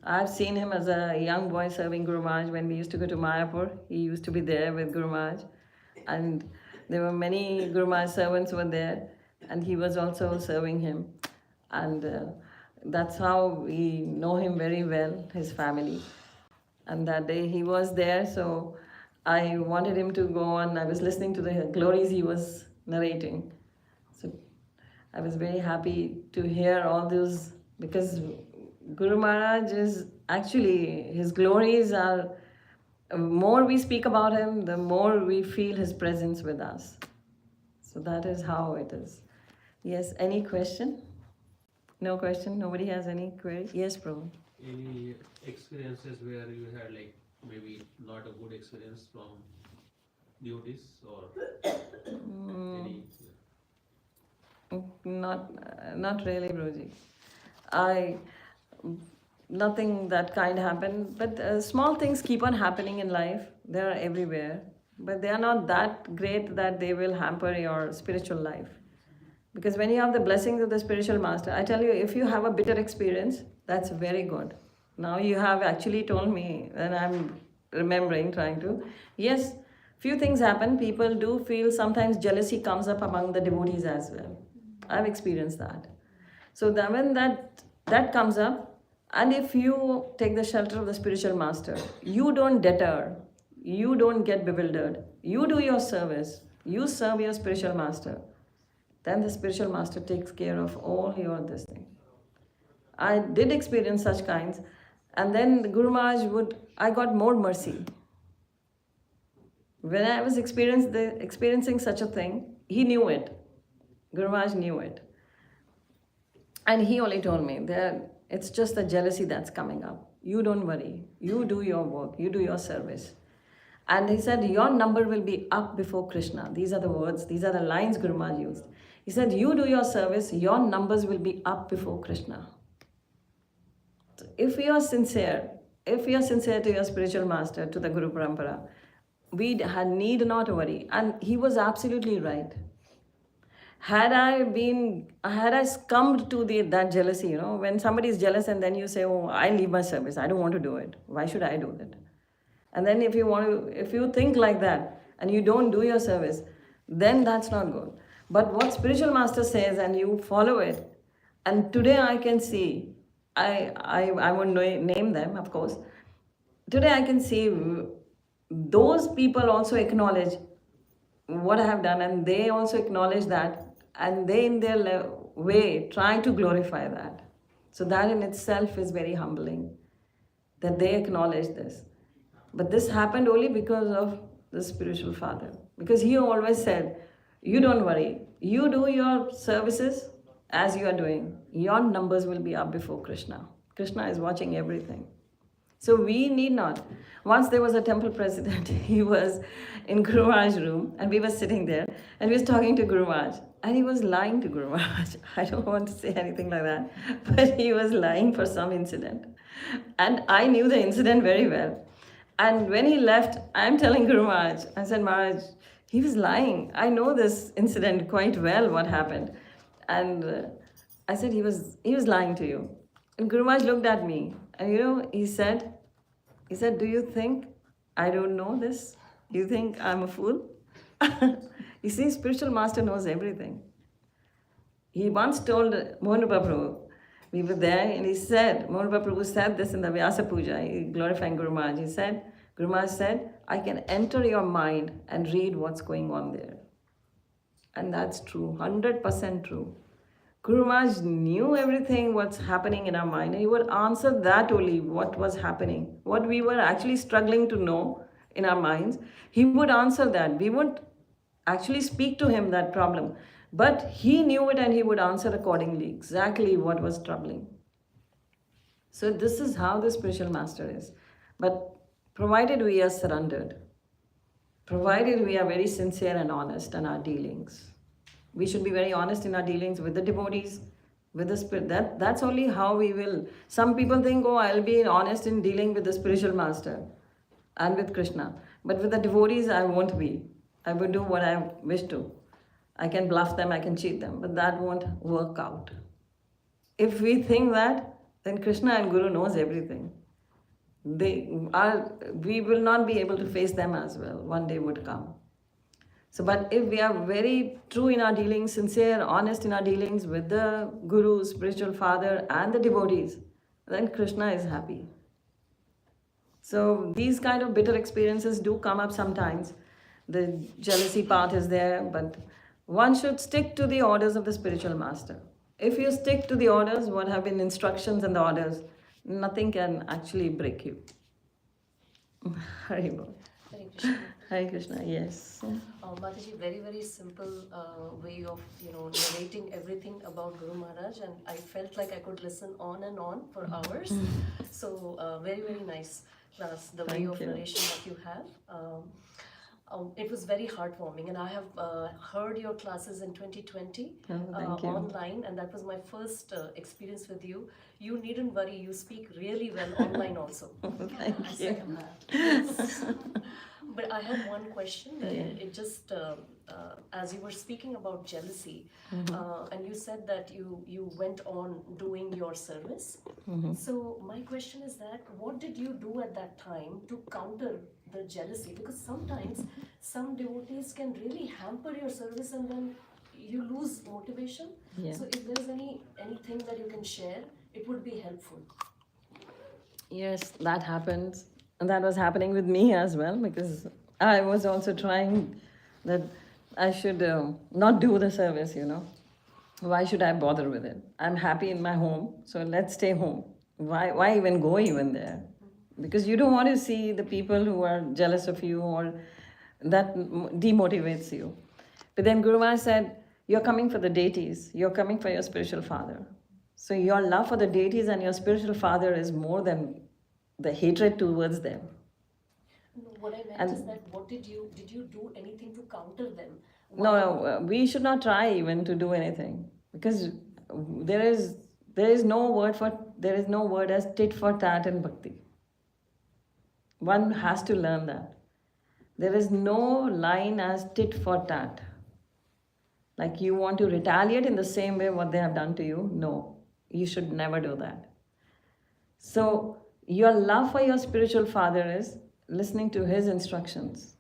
I've seen him as a young boy serving Guru Maharaj when we used to go to Mayapur. He used to be there with Guru Maharaj. And there were many Guru Maharaj servants were there. And he was also serving him. And that's how we know him very well, his family. And that day he was there, so I wanted him to go on. I was listening to the glories he was narrating. So I was very happy to hear all those, because Guru Maharaj is actually, his glories are, more we speak about him, the more we feel his presence with us. So that is how it is. Yes, any question? No question? Nobody has any query? Yes, Prabhu. Any experiences where you had like maybe not a good experience from devotees or any? Not really, Prabhuji. Nothing that kind happened, but small things keep on happening in life. They are everywhere, but they are not that great that they will hamper your spiritual life. Because when you have the blessings of the spiritual master, I tell you, if you have a bitter experience, that's very good. Now you have actually told me, and I'm remembering, trying to, yes, few things happen. People do feel sometimes jealousy comes up among the devotees as well. I've experienced that. So that when that comes up, and if you take the shelter of the spiritual master, you don't deter, you don't get bewildered, you do your service, you serve your spiritual master, then the spiritual master takes care of all your this thing. I did experience such kinds, and then the Guru Maharaj I got more mercy. When I was experiencing such a thing, he knew it. Guru Maharaj knew it. And he only told me that it's just the jealousy that's coming up. You don't worry. You do your work. You do your service. And he said, your number will be up before Krishna. These are the words, these are the lines Guru Maharaj used. He said, you do your service, your numbers will be up before Krishna. So if you are sincere to your spiritual master, to the Guru Parampara, we need not worry. And he was absolutely right. Had I succumbed to that jealousy, when somebody is jealous and then you say, oh, I leave my service, I don't want to do it. Why should I do that? And then if you think like that and you don't do your service, then that's not good. But what spiritual master says and you follow it, and today I can see, I won't name them, of course. Today I can see those people also acknowledge what I have done, and they also acknowledge that, and they in their way try to glorify that. So that in itself is very humbling, that they acknowledge this. But this happened only because of the spiritual father. Because he always said, you don't worry, you do your services as you are doing, your numbers will be up before Krishna. Krishna is watching everything. So we need not. Once there was a temple president, he was in Guru Maharaj's room, and we were sitting there, and we was talking to Guru Maharaj, and he was lying to Guru Maharaj. I don't want to say anything like that, but he was lying for some incident. And I knew the incident very well. And when he left, I'm telling Guru Maharaj, I said, Maharaj, he was lying. I know this incident quite well, what happened. And I said, he was lying to you. And Guru Maharaj looked at me, and he said, do you think I don't know this? You think I'm a fool? You see, spiritual master knows everything. He once told Mohanrupa Prabhu, we were there, and he said, Mohanrupa Prabhu said this in the Vyasa Puja, glorifying Guru Maharaj. He said, Guru Maharaj said, I can enter your mind and read what's going on there. And that's true, 100% true. Guru Maharaj knew everything what's happening in our mind, and he would answer that only, what was happening, what we were actually struggling to know in our minds. He would answer that. We wouldn't actually speak to him that problem, but he knew it and he would answer accordingly, exactly what was troubling. So this is how the spiritual master is. But provided we are surrendered, provided we are very sincere and honest in our dealings, we should be very honest in our dealings with the devotees, with the spirit. That's only how we will. Some people think, oh, I'll be honest in dealing with the spiritual master and with Krishna. But with the devotees, I won't be. I will do what I wish to. I can bluff them, I can cheat them, but that won't work out. If we think that, then Krishna and Guru knows everything. We will not be able to face them as well. One day would come. So, but if we are very true in our dealings, sincere, honest in our dealings with the Guru, spiritual father, and the devotees, then Krishna is happy. So these kind of bitter experiences do come up sometimes. The jealousy part is there, but one should stick to the orders of the spiritual master. If you stick to the orders, what have been instructions and the orders, nothing can actually break you. Haribol. Hare Krishna. Hare Krishna, yes. Mataji, very, very simple way of, narrating everything about Guru Maharaj, and I felt like I could listen on and on for hours. So, very, very nice class, the way of narration that you have. It was very heartwarming, and I have heard your classes in 2020 online, and that was my first experience with you. You needn't worry, you speak really well online also. Thank you. Yes. But I had one question. It just, as you were speaking about jealousy, and you said that you went on doing your service. So my question is that, what did you do at that time to counter the jealousy, because sometimes some devotees can really hamper your service and then you lose motivation. Yeah. So if there's anything that you can share, it would be helpful. Yes, that happens. And that was happening with me as well, because I was also trying that I should not do the service, you know. Why should I bother with it? I'm happy in my home, so let's stay home. Why even go even there? Because you don't want to see the people who are jealous of you, or that demotivates you. But then Guru Maharaj said, you're coming for the deities, you're coming for your spiritual father. So your love for the deities and your spiritual father is more than the hatred towards them. No, what I meant And- is that what did you do anything to counter them? No, we should not try even to do anything, because there is no word as tit for tat in bhakti. One has to learn that. There is no line as tit for tat. Like you want to retaliate in the same way what they have done to you. No, you should never do that. So your love for your spiritual father is listening to his instructions.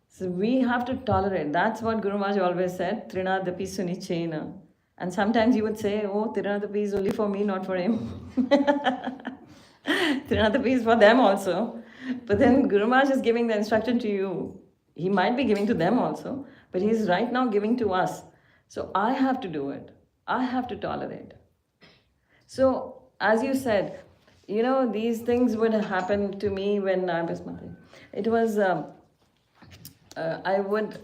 So we have to tolerate. That's what Guru Maharaj always said, Trinadapi Sunichena. And sometimes he would say, oh, Trinadapi is only for me, not for him. Trinadapi is for them also. But then Guru Maharaj is giving the instruction to you. He might be giving to them also, but he's right now giving to us. So I have to do it. I have to tolerate. So, as you said, you know, these things would happen to me when I was Mati. It was, I would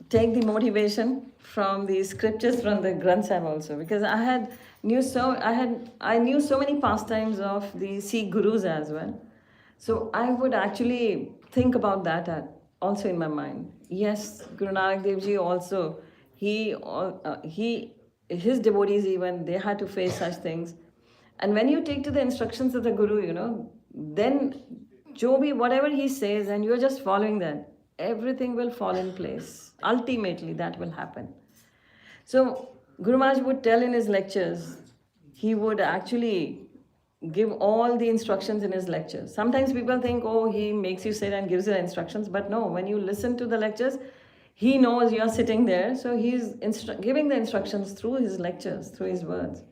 take the motivation from the scriptures from the Granth Sahib also, because I knew so many pastimes of the Sikh gurus as well. So I would actually think about that also in my mind. Yes, Guru Nanak Dev Ji also, his devotees even, they had to face such things. And when you take to the instructions of the Guru, you know, then whatever he says and you're just following that, everything will fall in place. Ultimately, that will happen. So Guru Maharaj would tell in his lectures, he would actually give all the instructions in his lectures. Sometimes people think, oh, he makes you sit and gives you the instructions. But no, when you listen to the lectures, he knows you're sitting there. So he's giving the instructions through his lectures, through his words.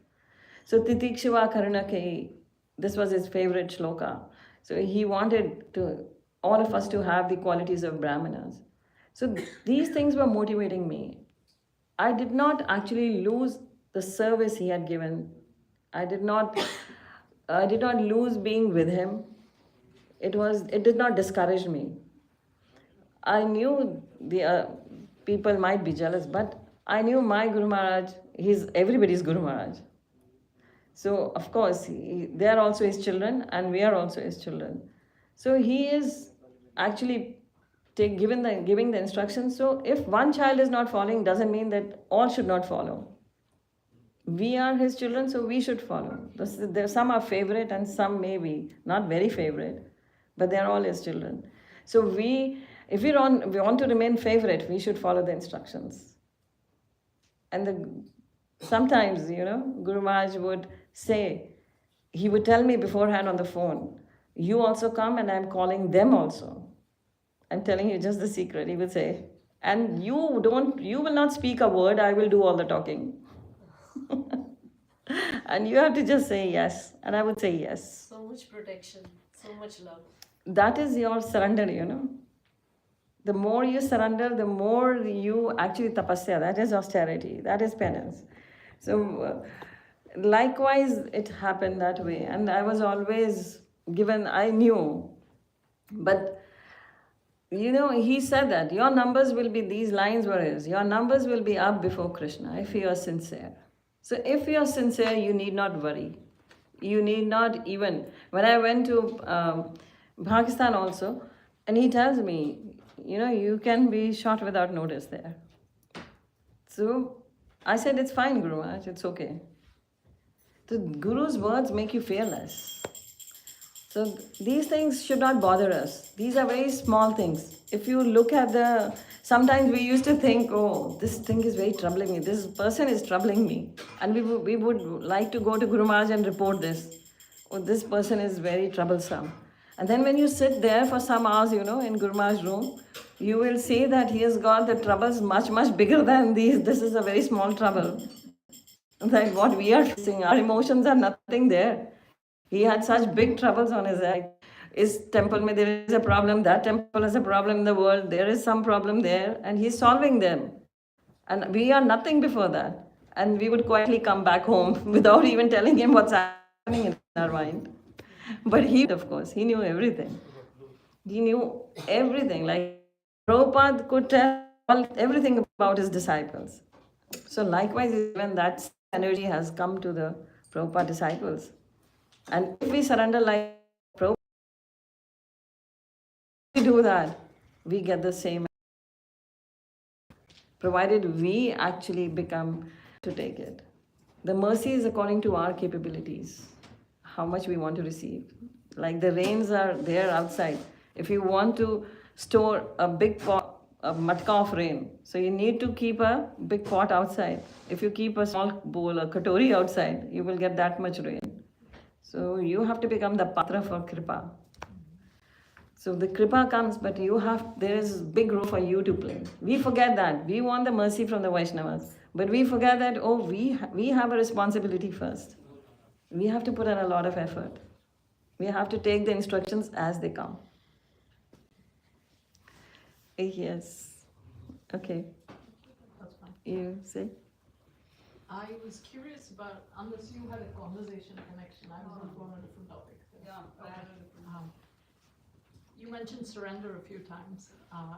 So Titikshiva Karunake, this was his favorite shloka. So he wanted all of us to have the qualities of Brahmanas. So these things were motivating me. I did not actually lose the service he had given. I did not lose being with him. It did not discourage me. I knew the people might be jealous, but I knew my Guru Maharaj, he's everybody's Guru Maharaj. So, of course, they are also his children and we are also his children. So, he is actually giving the instructions. So, if one child is not following, doesn't mean that all should not follow. We are his children, so we should follow. Some are favorite and some may be not very favorite, but they are all his children. So, if we want to remain favorite, we should follow the instructions. And sometimes, you know, Guru Maharaj would say, he would tell me beforehand on the phone, you also come and I'm calling them also. I'm telling you just the secret. He would say, and you will not speak a word, I will do all the talking. And you have to just say yes. And I would say yes. So much protection, so much love. That is your surrender, you know. The more you surrender, the more you actually tapasya, that is austerity, that is penance. So likewise, it happened that way. And I was always given, I knew. But, you know, he said that your numbers will be, these lines were his, your numbers will be up before Krishna if you are sincere. So if you are sincere, you need not worry. You need not even, when I went to Pakistan also, and he tells me, you know, you can be shot without notice there. So I said, it's fine, Guru Maharaj, it's okay. The Guru's words make you fearless. So these things should not bother us. These are very small things. If you look at sometimes we used to think, oh, this thing is very troubling me. This person is troubling me. And we would like to go to Guru Maharaj and report this. Oh, this person is very troublesome. And then when you sit there for some hours, in Guru Maharaj's room, you will see that he has got the troubles much, much bigger than these. This is a very small trouble. Like what we are facing, our emotions are nothing there. He had such big troubles on his head. Is temple mein there is a problem, that temple has a problem in the world, there is some problem there, and he's solving them. And we are nothing before that. And we would quietly come back home without even telling him what's happening in our mind. But he, of course, he knew everything. He knew everything. Like Prabhupada could tell everything about his disciples. So likewise, even that energy has come to the Prabhupada disciples. And if we surrender like Prabhupada, we do that, we get the same, provided we actually become to take it. The mercy is according to our capabilities, how much we want to receive. Like the rains are there outside. If you want to store a big pot, a matka of rain, so you need to keep a big pot outside. If you keep a small bowl, a katori outside, you will get that much rain. So you have to become the patra for Kripa. So the Kripa comes, but there is big role for you to play. We forget that. We want the mercy from the Vaishnavas. But we forget that, we have a responsibility first. We have to put in a lot of effort. We have to take the instructions as they come. Yes. Okay. That's fine. You say? I was curious about, unless you had a conversation connection, I was going to go on a different topic. You mentioned surrender a few times,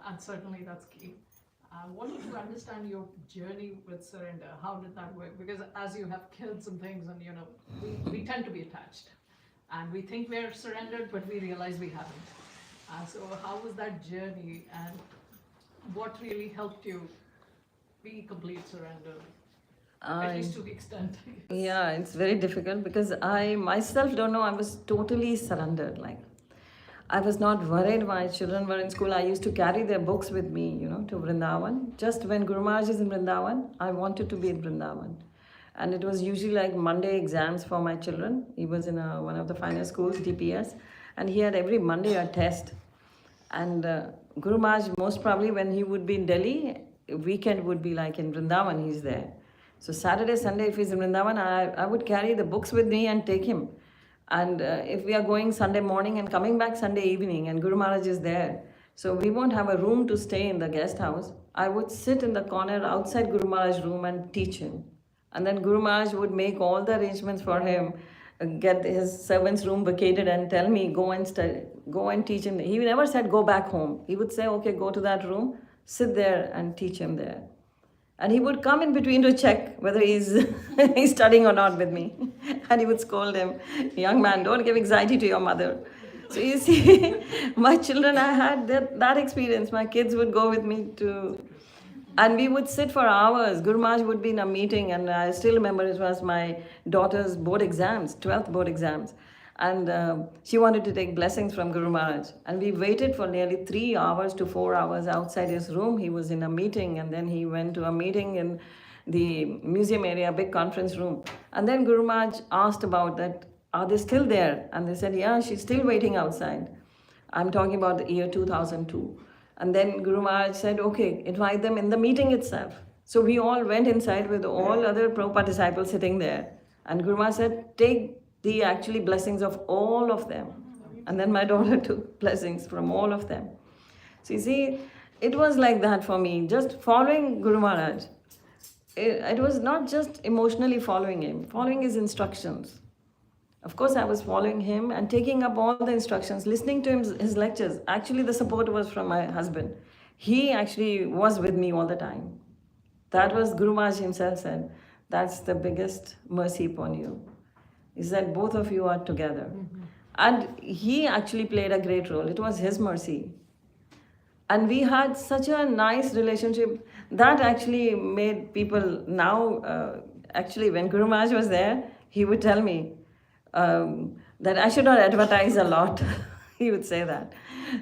and certainly that's key. I wanted to understand your journey with surrender. How did that work? Because as you have kids and things, and we tend to be attached, and we think we're surrendered, but we realize we haven't. So how was that journey, and what really helped you be complete surrender? At least to the extent. Yeah, it's very difficult because I myself don't know. I was totally surrendered. Like, I was not worried. My children were in school. I used to carry their books with me, to Vrindavan. Just when Guru Maharaj is in Vrindavan, I wanted to be in Vrindavan. And it was usually like Monday exams for my children. He was in one of the finest schools, DPS. And he had every Monday a test. And Guru Maharaj, most probably when he would be in Delhi, weekend would be like in Vrindavan, he's there. So Saturday, Sunday, if he's in Vrindavan, I would carry the books with me and take him. And if we are going Sunday morning and coming back Sunday evening and Guru Maharaj is there, so we won't have a room to stay in the guest house, I would sit in the corner outside Guru Maharaj's room and teach him. And then Guru Maharaj would make all the arrangements for him, get his servant's room vacated and tell me, go and teach him. He never said, go back home. He would say, okay, go to that room, sit there and teach him there. And he would come in between to check whether he's studying or not with me. And he would scold him, young man, don't give anxiety to your mother. So you see, my children, I had that experience. My kids would go with me and we would sit for hours. Guru Maharaj would be in a meeting, and I still remember it was my daughter's board exams, 12th board exams. And she wanted to take blessings from Guru Maharaj. And we waited for nearly 3 hours to 4 hours outside his room. He was in a meeting, and then he went to a meeting in the museum area, big conference room. And then Guru Maharaj asked about that, are they still there? And they said, yeah, she's still waiting outside. I'm talking about the year 2002. And then Guru Maharaj said, okay, invite them in the meeting itself. So we all went inside with all other Prabhupada disciples sitting there. And Guru Maharaj said, take the actually blessings of all of them. And then my daughter took blessings from all of them. So you see, it was like that for me, just following Guru Maharaj. It was not just emotionally following him, following his instructions. Of course, I was following him and taking up all the instructions, listening to his lectures. Actually, the support was from my husband. He actually was with me all the time. That was Guru Maharaj himself said, that's the biggest mercy upon you, is that both of you are together. Mm-hmm. And he actually played a great role. It was his mercy. And we had such a nice relationship that actually made people now, actually when Guru Maharaj was there, he would tell me that I should not advertise a lot. He would say that.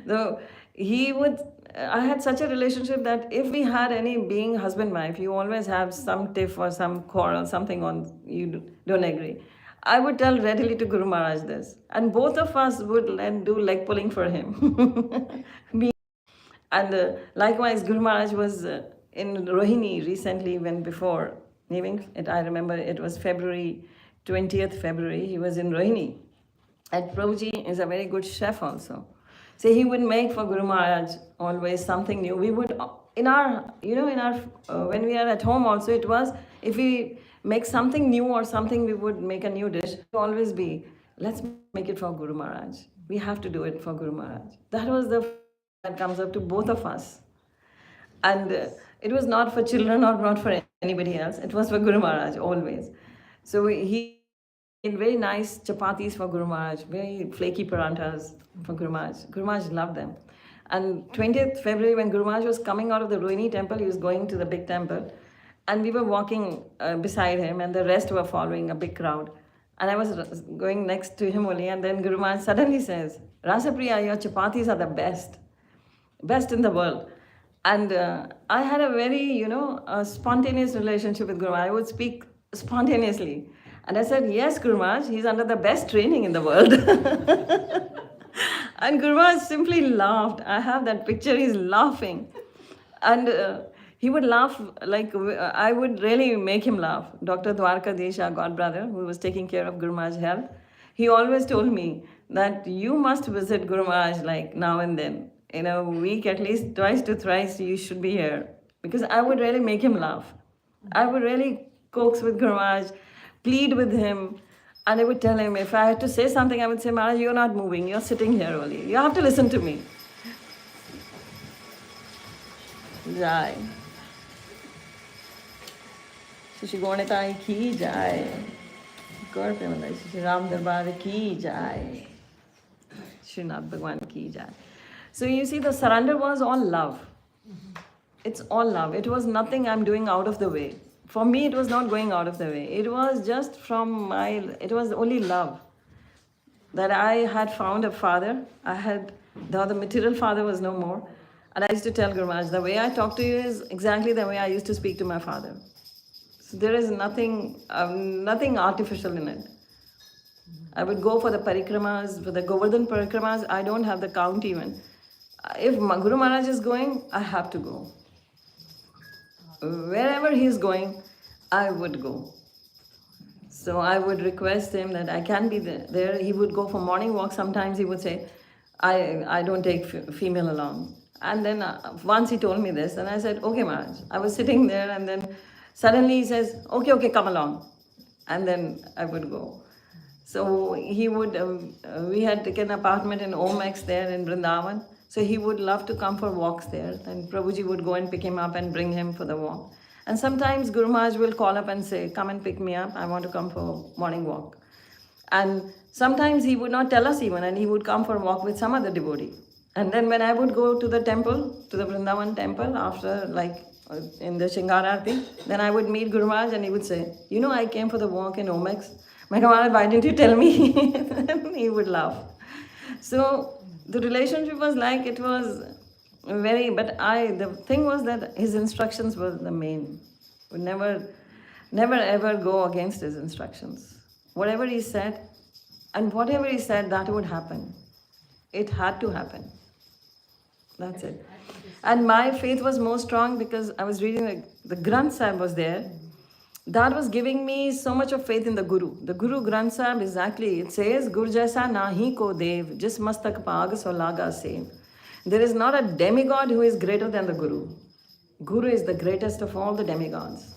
Though I had such a relationship that if we had any, being husband-wife, you always have some tiff or some quarrel, something on, you don't agree. I would tell readily to Guru Maharaj this. And both of us would do leg pulling for him. And likewise, Guru Maharaj was in Rohini recently, when before leaving, I remember it was February, 20th February, he was in Rohini. And Prabhuji is a very good chef also. So he would make for Guru Maharaj always something new. We would, in our, when we are at home also, it was, if we make something new or something, we would make a new dish. It would always be, let's make it for Guru Maharaj. We have to do it for Guru Maharaj. That was the that comes up to both of us. And it was not for children or not for anybody else. It was for Guru Maharaj always. So he made very nice chapatis for Guru Maharaj, very flaky paranthas for Guru Maharaj. Guru Maharaj loved them. And 20th February, when Guru Maharaj was coming out of the Rohini temple, he was going to the big temple. And we were walking beside him, and the rest were following, a big crowd. And I was going next to him only, and then Guru Maharaj suddenly says, Rasapriya, your chapatis are the best in the world. And I had a very, spontaneous relationship with Guru Maharaj. I would speak spontaneously. And I said, yes, Guru Maharaj, he's under the best training in the world. And Guru Maharaj simply laughed. I have that picture, he's laughing. And he would laugh like, I would really make him laugh. Dr. Dwarka Desha, godbrother, who was taking care of Guru Maharaj's health, he always told me that you must visit Guru Maharaj like now and then. In a week, at least twice to thrice, you should be here. Because I would really make him laugh. I would really coax with Guru Maharaj, plead with him, and I would tell him, if I had to say something, I would say, Maharaj, you're not moving, you're sitting here only. You have to listen to me. Jai. Shri Gaunitai ki jai. Gaur Premanandai, Shri Ram Darbar ki jai. Shri Nath Bhagwan ki jai. So you see, the surrender was all love. It's all love. It was nothing I'm doing out of the way. For me, it was not going out of the way. It was just it was only love. That I had found a father. The material father was no more. And I used to tell Guru Maharaj, the way I talk to you is exactly the way I used to speak to my father. So there is nothing artificial in it. I would go for the parikramas, for the Govardhan parikramas. I don't have the count even. If Guru Maharaj is going, I have to go. Wherever he is going, I would go. So I would request him that I can be there. He would go for morning walk. Sometimes he would say, I don't take female along. And then once he told me this, and I said, okay, Maharaj. I was sitting there, and then suddenly he says, okay, come along. And then I would go. So he would, we had taken an apartment in Omex there in Vrindavan. So he would love to come for walks there. And Prabhuji would go and pick him up and bring him for the walk. And sometimes Guru Maharaj will call up and say, come and pick me up. I want to come for morning walk. And sometimes he would not tell us even, and he would come for a walk with some other devotee. And then when I would go to the temple, to the Vrindavan temple, after in the Shingararati, then I would meet Guru Maharaj and he would say, I came for the walk in Omex. My Maharaj, why didn't you tell me? Then he would laugh. So the relationship was like, it was very, but the thing was that his instructions were the main. Would never ever go against his instructions. Whatever he said, that would happen. It had to happen. That's it. And my faith was more strong because I was reading the Granth Sahib was there. That was giving me so much of faith in the Guru. The Guru Granth Sahib, exactly, it says, Gur jaisa nahi ko dev, jis mastak paag so laga sev. There is not a demigod who is greater than the Guru. Guru is the greatest of all the demigods.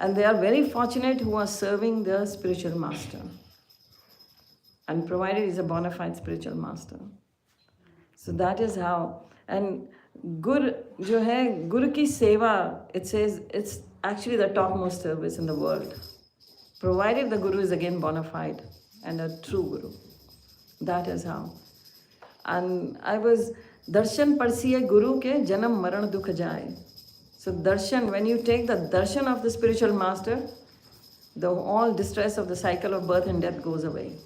And they are very fortunate who are serving their spiritual master. And provided he's a bona fide spiritual master. So that is how. And Guru ki seva, it says, it's actually the topmost service in the world. Provided the Guru is again bona fide and a true Guru. That is how. And I was, darshan parsiye Guru ke janam maran dukh jaye. So darshan, when you take the darshan of the spiritual master, all distress of the cycle of birth and death goes away.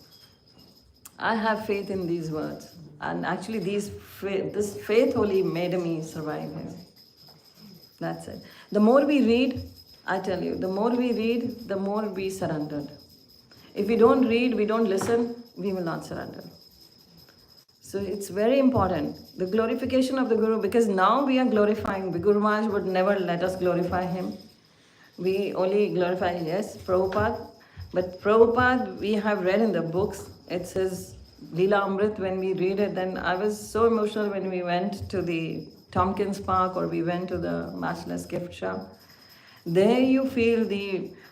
I have faith in these words. And actually this faith only made me survive here. That's it. The more we read, I tell you, the more we read, the more we surrendered. If we don't read, we don't listen, we will not surrender. So it's very important, the glorification of the Guru, because now we are glorifying. The Guru Maharaj would never let us glorify him. We only glorify, yes, Prabhupada. But Prabhupada, we have read in the books, it says Leela Amrit, when we read it, then I was so emotional when we went to the Tompkins Park or we went to the Matchless Gift Shop. There you feel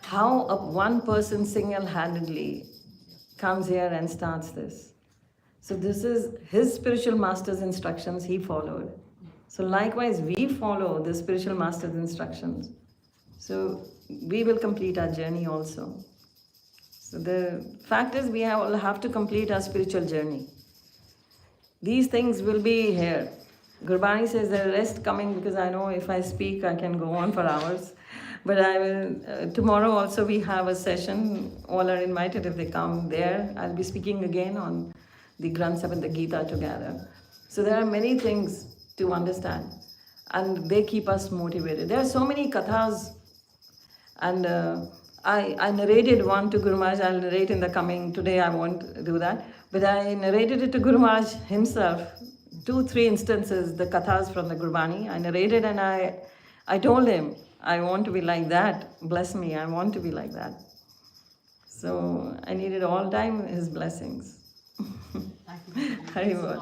how one person single-handedly comes here and starts this. So this is his spiritual master's instructions he followed. So likewise, we follow the spiritual master's instructions. So we will complete our journey also. So the fact is, we all have to complete our spiritual journey. These things will be here. Gurbani says the rest coming, because I know if I speak, I can go on for hours. But I will, tomorrow also we have a session. All are invited if they come there. I'll be speaking again on the Granth Sahib and the Gita together. So there are many things to understand. And they keep us motivated. There are so many kathas. And I narrated one to Guru Maharaj. I'll narrate in the coming, today I won't do that. But I narrated it to Guru Maharaj himself. 2-3 instances, the kathas from the Gurbani. I narrated and I told him, I want to be like that. Bless me, I want to be like that. So I needed all time his blessings. Thank you.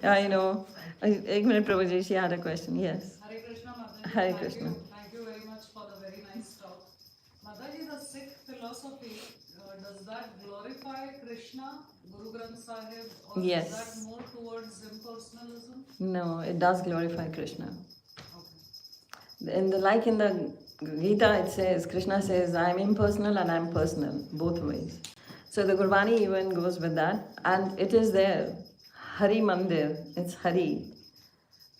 I know. Ek minute, Prabhuji, she had a question. Yes. Hare Krishna, Mataji. Hare Krishna. Thank you very much for the very nice talk. Mataji, the Sikh philosophy, does that glorify Krishna, Guru Granth Sahib, or Yes. is that more towards impersonalism? No, it does glorify Krishna. Okay. In the Gita, it says, Krishna says, I am impersonal and I am personal, both ways. So the Gurbani even goes with that, and it is there. Hari Mandir, it's Hari.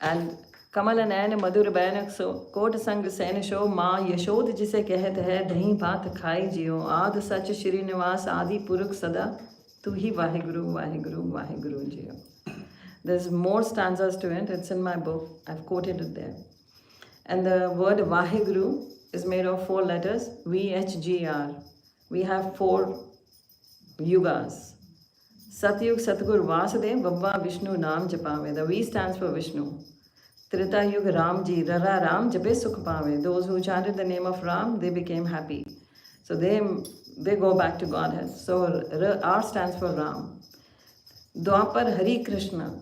And Kamala Nayan Madhur Bayanak so Kot Sang Sen Sho Ma Yashod Jise Kehet Hai Dahi Bhat Khai Jio Ad Sach Shri Nivas Adi Puruk Sada Tu Hi Vaheguru Vaheguru Vaheguru Jio. There's more stanzas to it, it's in my book, I've quoted it there. And the word Vaheguru is made of 4 letters, VHGR. We have 4 yugas. Satyug Satgur Vasudev Babba Vishnu Nam Japave. The V stands for Vishnu. Trita Yug Ramji Rara Ram Jape Sukh Pave. Those who chanted the name of Ram, they became happy. So they go back to Godhead. So R stands for Ram. Dwapar Hari Krishna.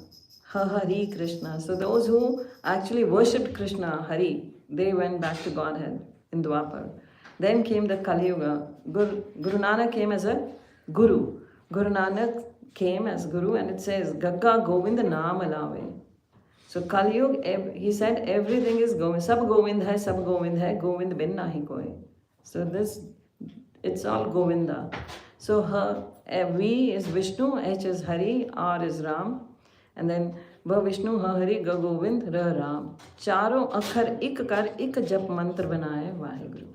Hari Krishna. So those who actually worshipped Krishna, Hari, they went back to Godhead in Dwapar. Then came the Kali Yuga. Guru Nanak came as a Guru. Guru Nanak came as Guru, and it says, Gagga Govind Naam Alave. So Kali Yuga, he said everything is Govind. Sab Govind hai, Govind bin nahi koi. So it's all Govinda. So V is Vishnu, H is Hari, R is Ram. And then Va Vishnu, Ha Hari, Ga Govind, Ra Ram. Charo akhar ik kar ik jap mantra banaye Vaheguru.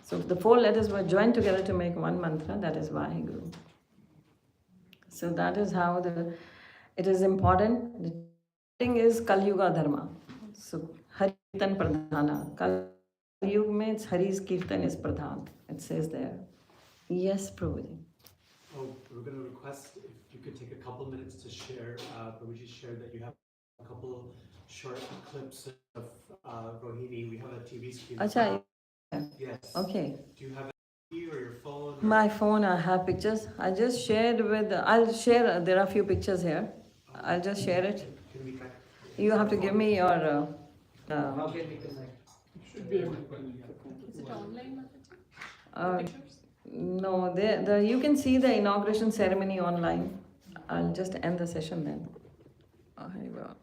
So the 4 letters were joined together to make one mantra, that is Vaheguru. So that is how it is important. The thing is Kali Yuga Dharma. So Hari Kirtan Pradhana. Kali Yuga means Hari's Kirtan is Pradhan. It says there. Yes, Prabhuji. Oh, we're going to request if you could take a couple minutes to share, Prabhuji shared that you have a couple short clips of Rohini. We have a TV screen. Acha, Yes. okay. Do you have a TV or your phone? Or? My phone, I have pictures. I just shared with, I'll share, there are a few pictures here. I'll just share it. Can we connect? You have to give me your... How can we connect? Should be able to. Is it online, Mataji? Pictures? No, you can see the inauguration ceremony online. I'll just end the session then. Oh, here you go.